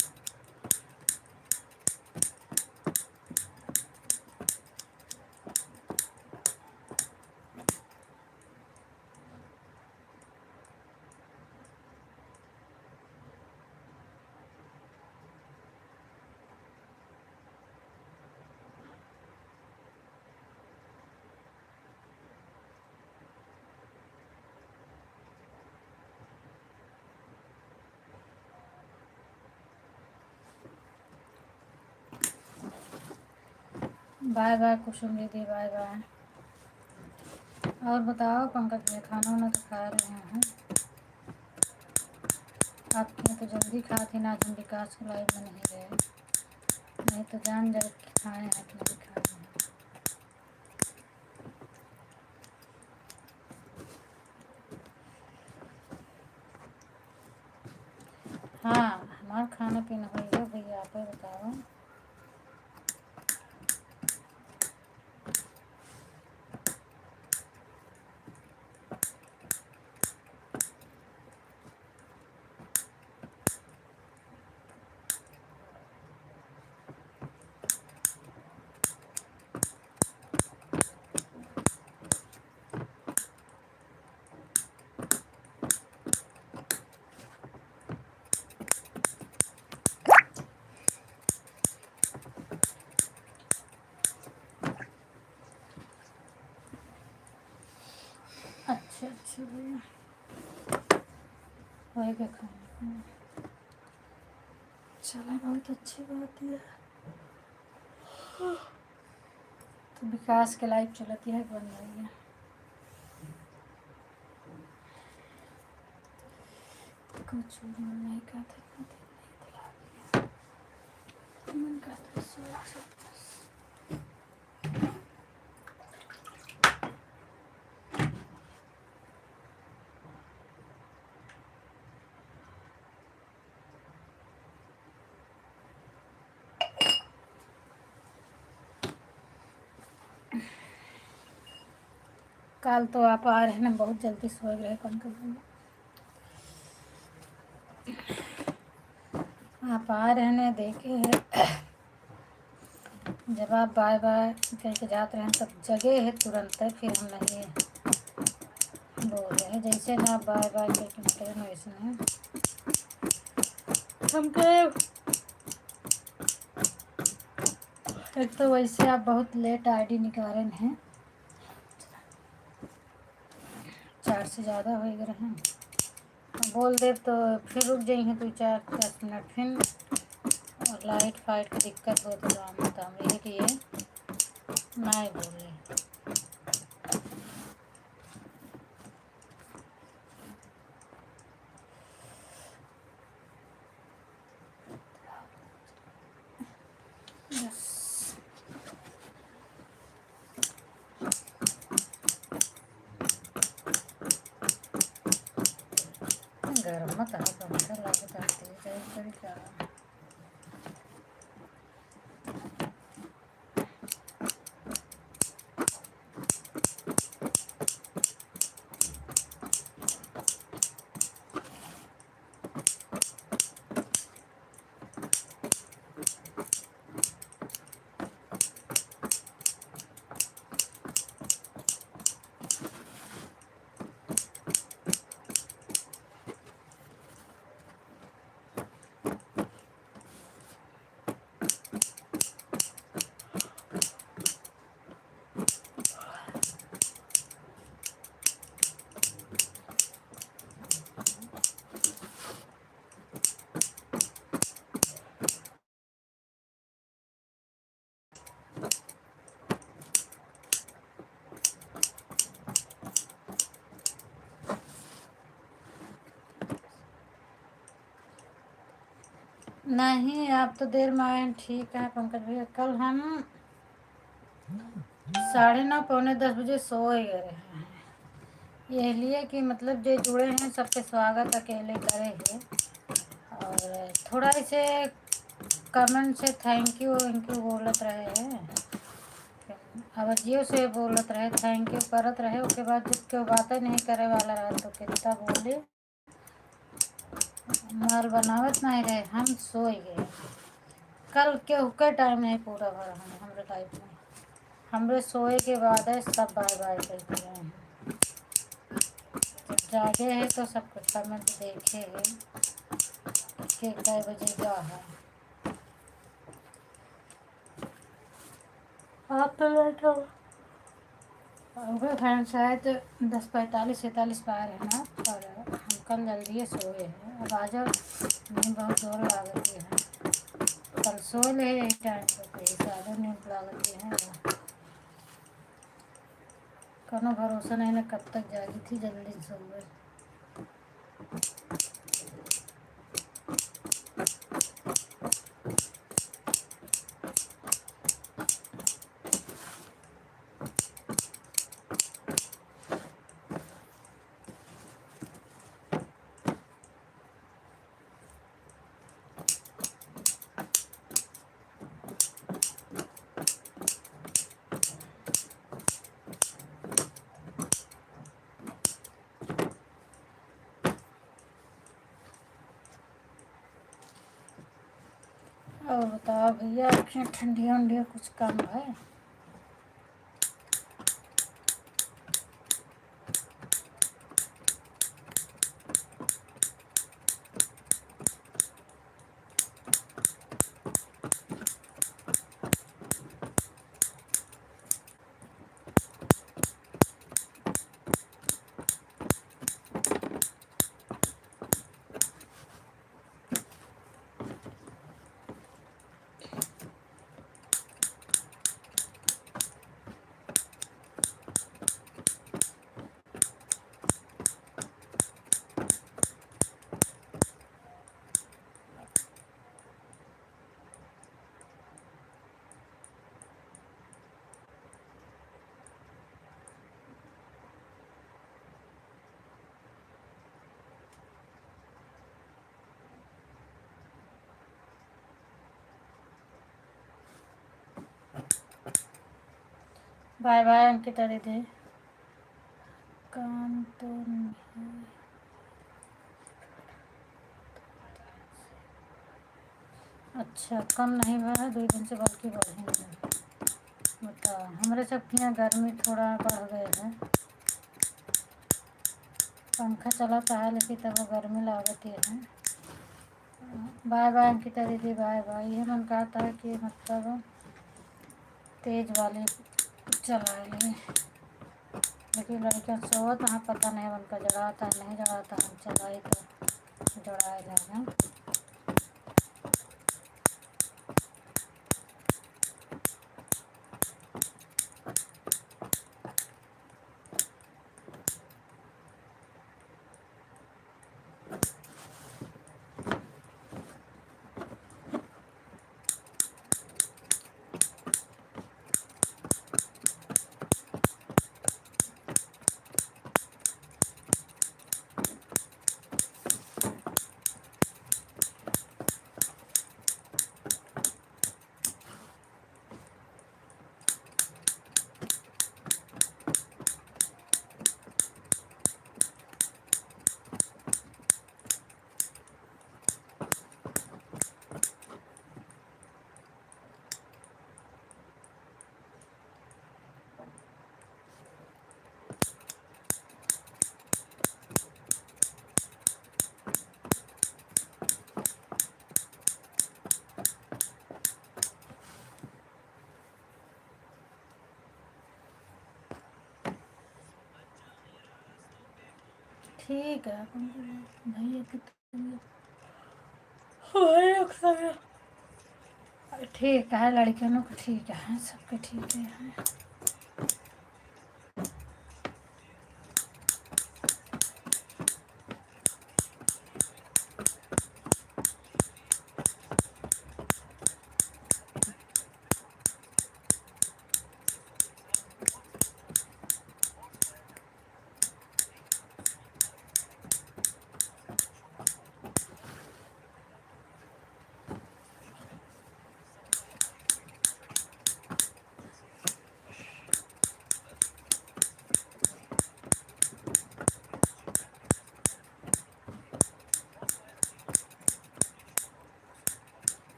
बाय बाय कुसुम दीदी, बाय बाय। और बताओ पंकज भैया, खाना वाना तो खा रहे हैं? आपने तो जल्दी खा के ना, हम विकास के लाइव में नहीं गए, नहीं तो जान जाए कि खाए हैं कि नहीं खाए हैं। हाँ, हमारा खाना पीना हो गया भैया, आप ही बताओ। चलिए होएगा खाना। चलो बहुत अच्छी बात है। तो विकास के लाइफ चलती है बन रही है। कुछ मन नहीं करता, मन करता सोच। कल तो आप आ रहे हैं, बहुत जल्दी सो गए कौन कभी। आप आ रहे हैं देखे है, जब आप बाय बाय कह के जाते हैं तब जगह है तुरंत है, फिर हम नहीं बोल रहे हैं। जैसे ना आप बाय बाय कह के निकले ना वैसे नहीं हमको। एक तो वैसे आप बहुत लेट आईडी निकाले हैं, 4 से ज़्यादा हो गए हैं। बोल दे तो फिर रुक जाएंगे 2-4 मिनट, फिर और लाइट फाइट की दिक्कत हो तो हम यही कि ये नहीं बोल रहे। बस गर्म मत आ, पंखा लागत आती है करी क्या। नहीं आप तो देर में आए, ठीक है पंकज भैया। कल हम 9:30 पौने 10 बजे सो गए हैं, ये लिए कि मतलब जो जुड़े हैं सबके स्वागत अकेले करे हैं। और थोड़ा इसे कमेंट से थैंक यू बोलत रहे हैं, आवाजियों से बोलत रहे, थैंक यू करत रहे। उसके बाद जब कोई बातें नहीं करे वाला रहा तो कितना बोले, माल बनावत नहीं रहे। हम सो गए कल के टाइम नहीं पूरा भर हमारे लाइफ में। हमरे सोए के बाद है सब बाय बाय करते रहे हैं। जब जागे है तो सब कुछ कमेंट देखे है कि कै बजे जा है। आप तो लेट हो गए फैन, शायद 10:45-46 पे आ रहे हैं ना। और हम कल जल्दी सोए हैं। अब आ जाओ, नींद बहुत जोर लागती है। कल सो ले यही टाइम पर ज़्यादा नींद लागती है। कोनो भरोसा नहीं ना कब तक जागी थी, जल्दी सो गए। और बताओ भैया, आपके ठंडी उंडी कुछ कम है? बाय बाय अंकिता दीदी। काम तो नहीं। अच्छा कम नहीं हुआ है 2 दिन से, बल्कि बढ़ेंगे। बताओ हमारे सब यहाँ गर्मी थोड़ा बढ़ गए है। पंखा चलाता है लेकिन तब वो गर्मी लागती है। बाय बाय अंकिता दीदी बाय बाय। ये मन कहता है कि मतलब तेज वाले चला लें, लेकिन लड़कियाँ सोत हाँ पता नहीं उनका जलाता है नहीं जलाता, हम चलाई तो जलाए जाएगा। ठीक है भैया की ठीक है, लड़कियों को ठीक है, सबके ठीक है।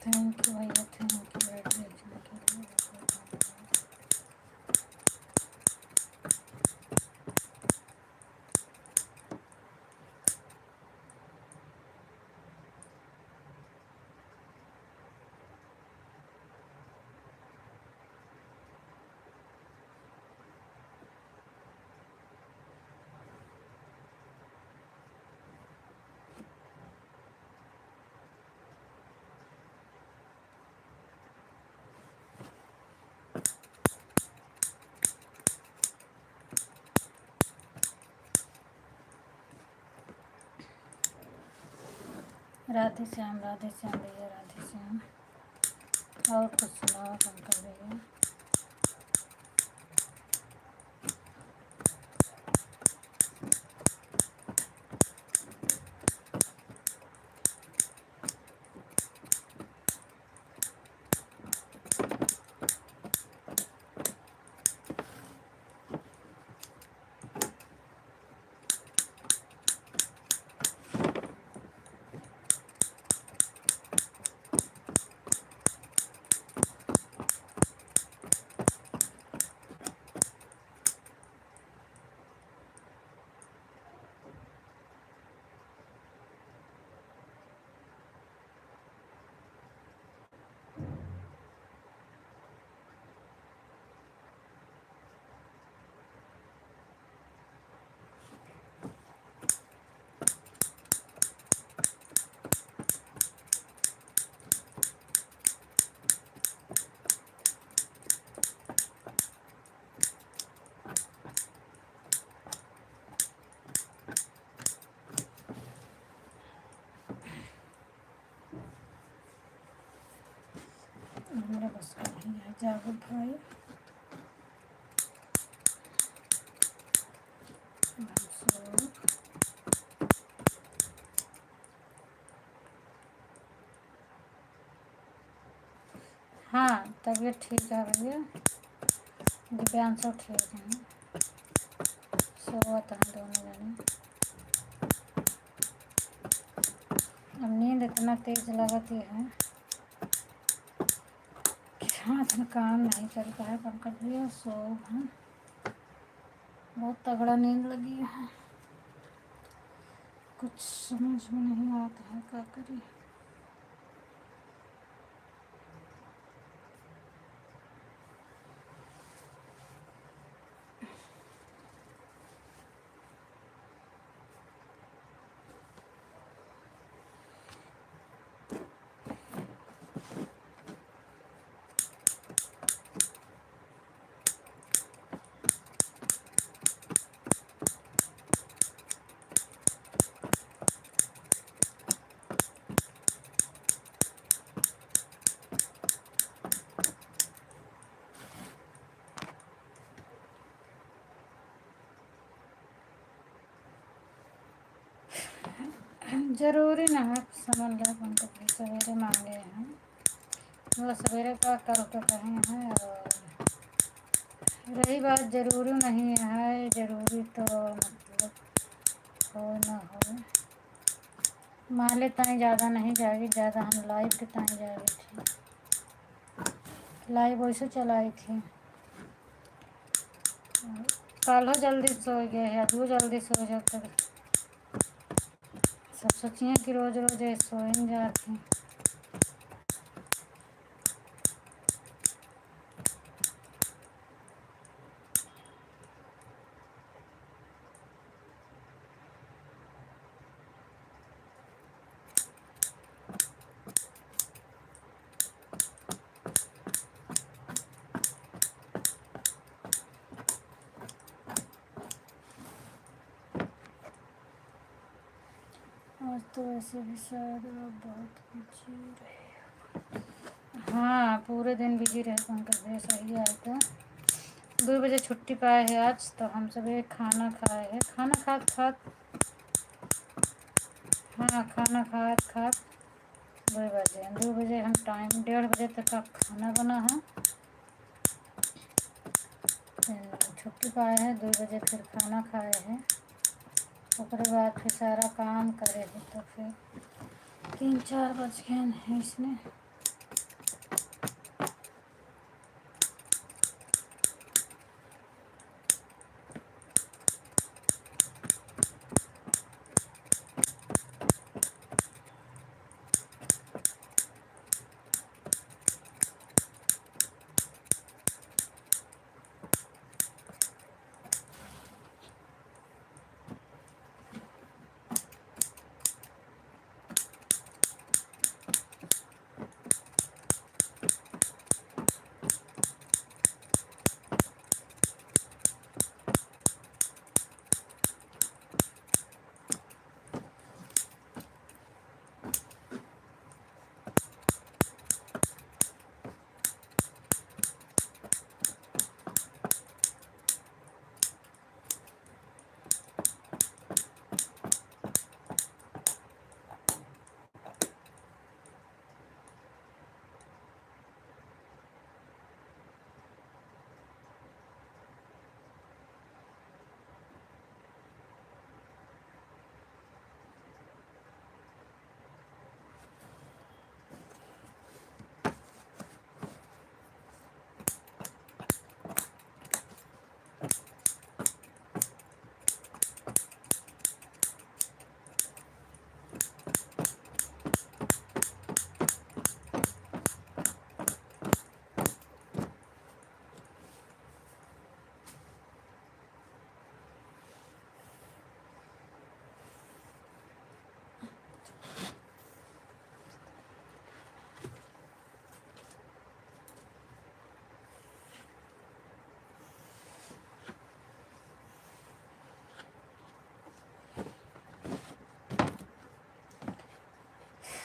थैंक यू भैया, थैंक यू बैठ देखने के लिए। राधे श्याम भैया, राधे श्याम। और कुछ सुनाओ पंकज भैया। जागो भाई हाँ तबीयत ठीक है भैया, दिव्यांशु ठीक है, सोवत हैं दोनों जने। अब नींद इतना तेज लगती है कि हाथ में काम नहीं करता है। पंकज भैया सो हैं, बहुत तगड़ा नींद लगी है, कुछ समझ में नहीं आता है क्या करें। जरूरी ना है समझ लो, पंकज भाई सवेरे मांगे हैं, मतलब सवेरे का कर के कहे हैं। और रही बात जरूरी नहीं है, जरूरी तो मतलब हो ना हो, माले ताई ज़्यादा नहीं जाएगी, ज़्यादा हम लाइव के ताई जाएगी थी, लाइव वैसे चलाई थी। कल हो जल्दी सो गए है, अजू जल्दी सो जाते, सब सोचिए कि रोज़ रोज़ सो ही जाती। आज तो वैसे भी शायद आप बहुत बिजी रहे। हाँ पूरे दिन बिजी रहे पंकज भाई, सही है। तो 2 बजे छुट्टी पाए है आज, तो हम सब एक खाना खाए हैं, खाना खात हाँ खाना खात 2 बजे, 2 बजे हम टाइम, 1:30 बजे तक का खाना बना है, छुट्टी पाए हैं 2 बजे, फिर खाना खाए हैं, उसके बाद फिर सारा काम करे हैं, तो फिर 3-4 बज गए हैं इसमें।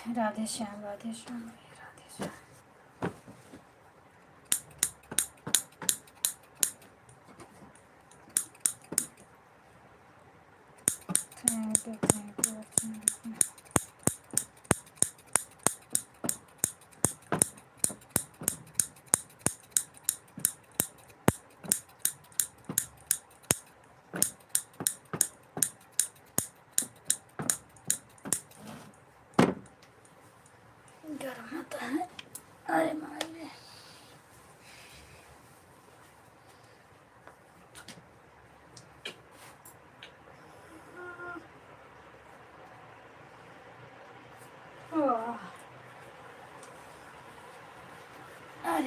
राधे श्याम, राधे श्याम, राधे श्याम।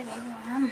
हे भगवान।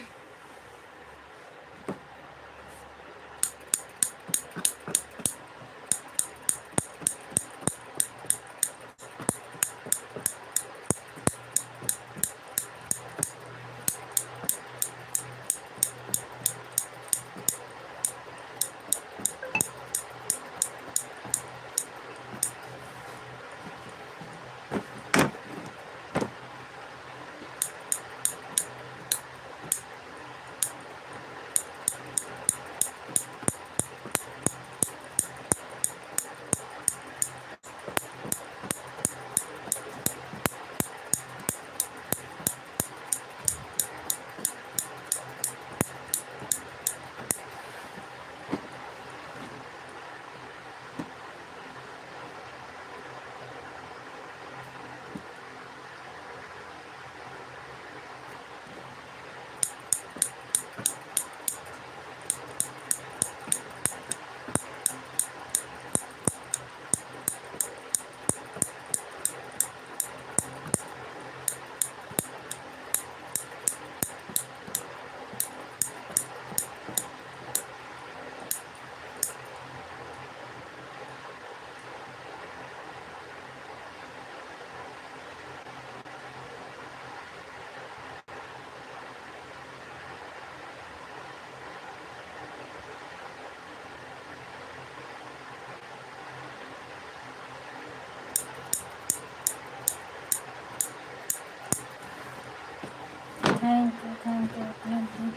Thank you, thank you, thank you.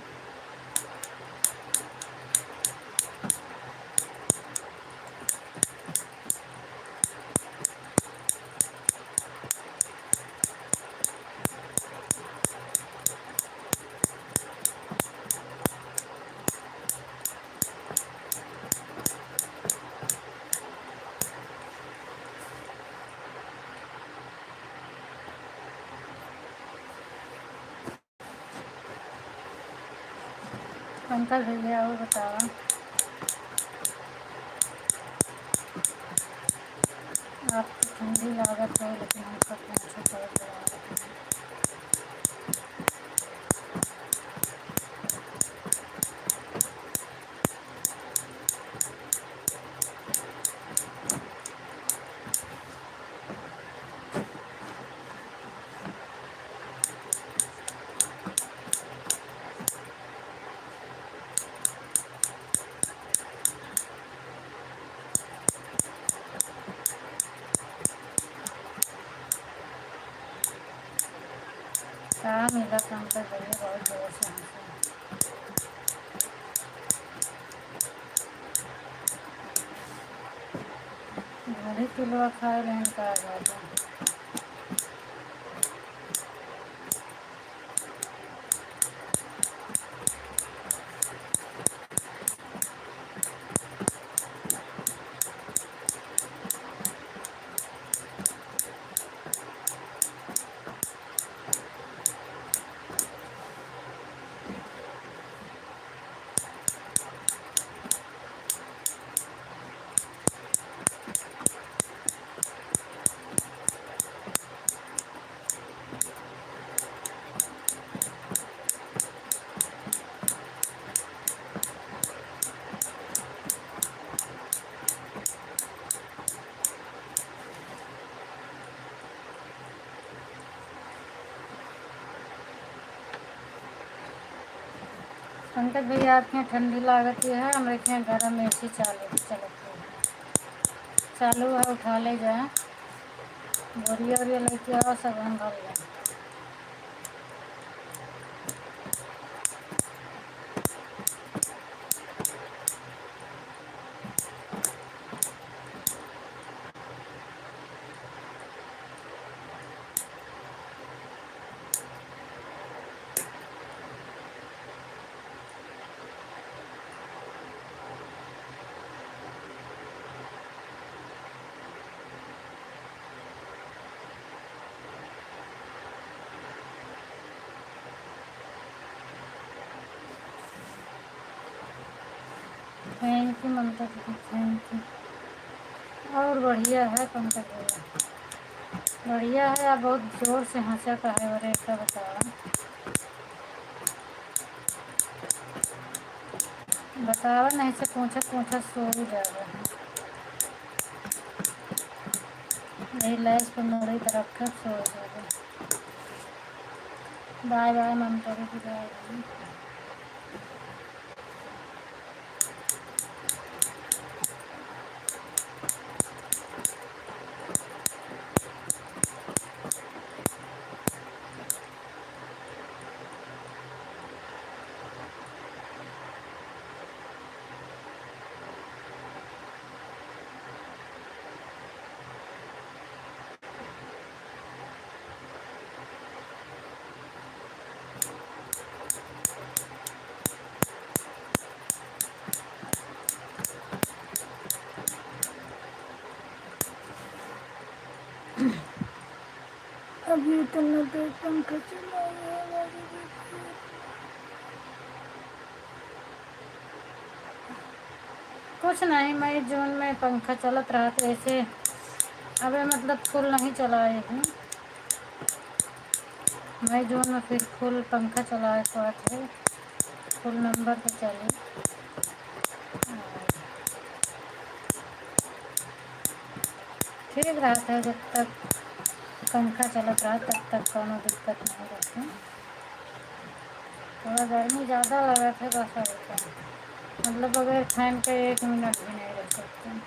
Pankaj भैया और बताओ। आपको ठंडी लागत है लेकिन हम सब अच्छा कर रहे हैं। कहाँ मिला पंकज भैया, बहुत जोर से हंसे। घड़ी किलो खाए लेन का बात है। पंकज भैया आपके यहाँ ठंडी लागत है, हमारे यहाँ गर्म AC चलती है। चालू है, उठा ले जाए, बोरिया वोरिया लेके आओ, सब हम भर लें। Thank you Mamata ji, thank you. और बढ़िया है पंकज भैया, बढ़िया है। आप बहुत जोर से हंसा का है और एक का बताओ। बतावा नहीं से पूछत पूछत सो ही जाएगा। यही लैस पर मुड़ी तरफ कर सो जाएगा। बाय बाय ममता की बाय। अभी तो न तो पंखा चलाया। कुछ नहीं, मई जून में पंखा चलत रहा तो ऐसे अबे मतलब फुल नहीं चलाए हैं। मई जून में फिर फुल पंखा चलाए तो थे, फुल नंबर पे चले। ठीक रहा था जब तक पंखा चलत रहा तब तक कोनो दिक्कत नहीं रहती। थोड़ा गर्मी ज़्यादा लगा था बस होता है, मतलब बगैर फैन के 1 मिनट भी नहीं रह सकते।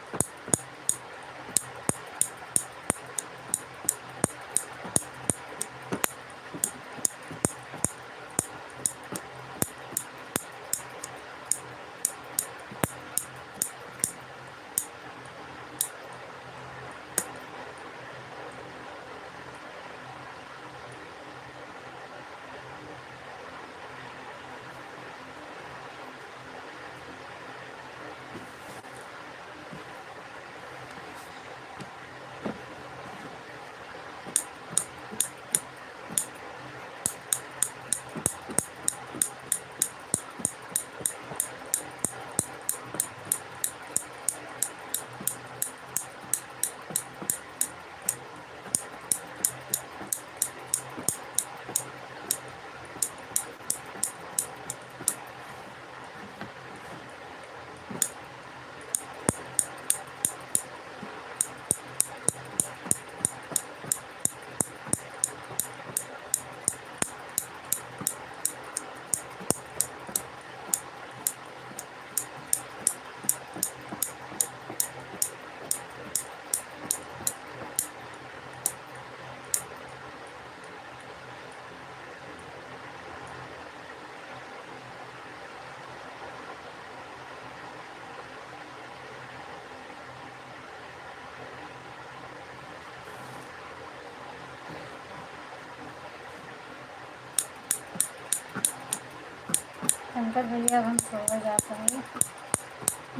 शंकर भैया अब हम सोने जाते हैं,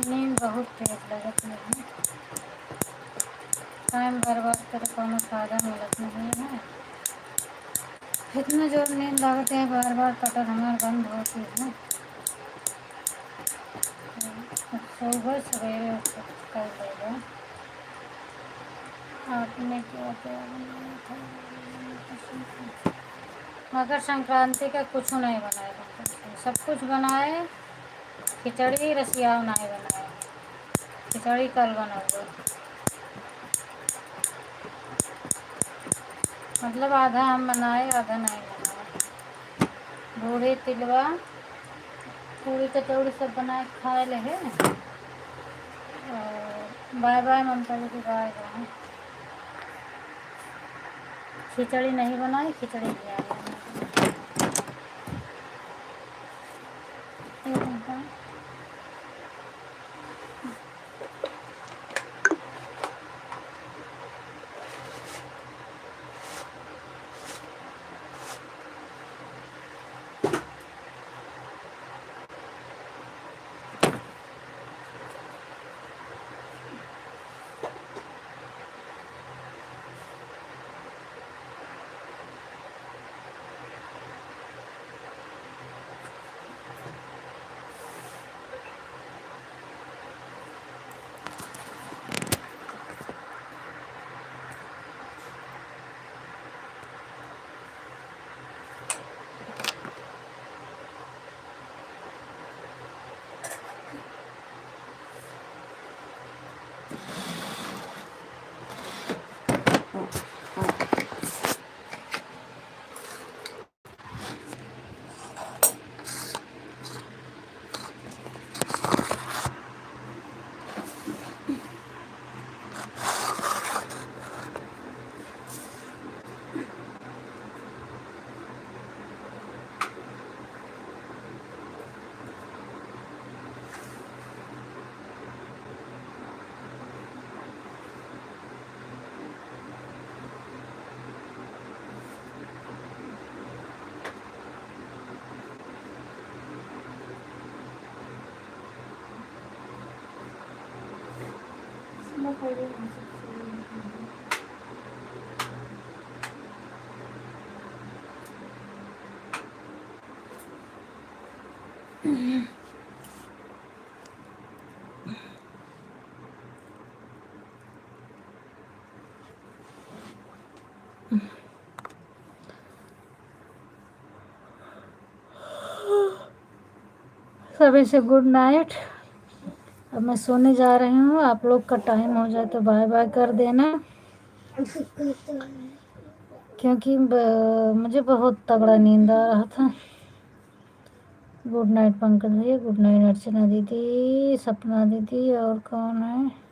नींद बहुत तेज लगत नहीं। टाइम बर्बाद करे कोनो फायदा मिलत नहीं है। इतना जोर नींद लागत है, बार बार कटर हमार बंद होती है। सुबह सवेरे उठ कर लेगा। आपने क्या क्या बनाया था? मकर संक्रांति का कुछ नहीं बनाया, सब कुछ बनाए। खिचड़ी रसिया नहीं बनाया, खिचड़ी कल बनाओगे। मतलब आधा हम बनाए आधा नहीं बनाए। बूढ़ी तिलवा पूरी कचौड़ी सब बनाए खाए ले है। बाय बाय ममता जी की बाय बाय। खिचड़ी नहीं बनाई, खिचड़ी नहीं आई। सभी से गुड नाइट। अब मैं सोने जा रही हूँ, आप लोग का टाइम हो जाए तो बाय बाय कर देना, क्योंकि मुझे बहुत तगड़ा नींद आ रहा था। गुड नाइट पंकज भैया, गुड नाइट अर्चना दीदी, सपना दीदी, और कौन है।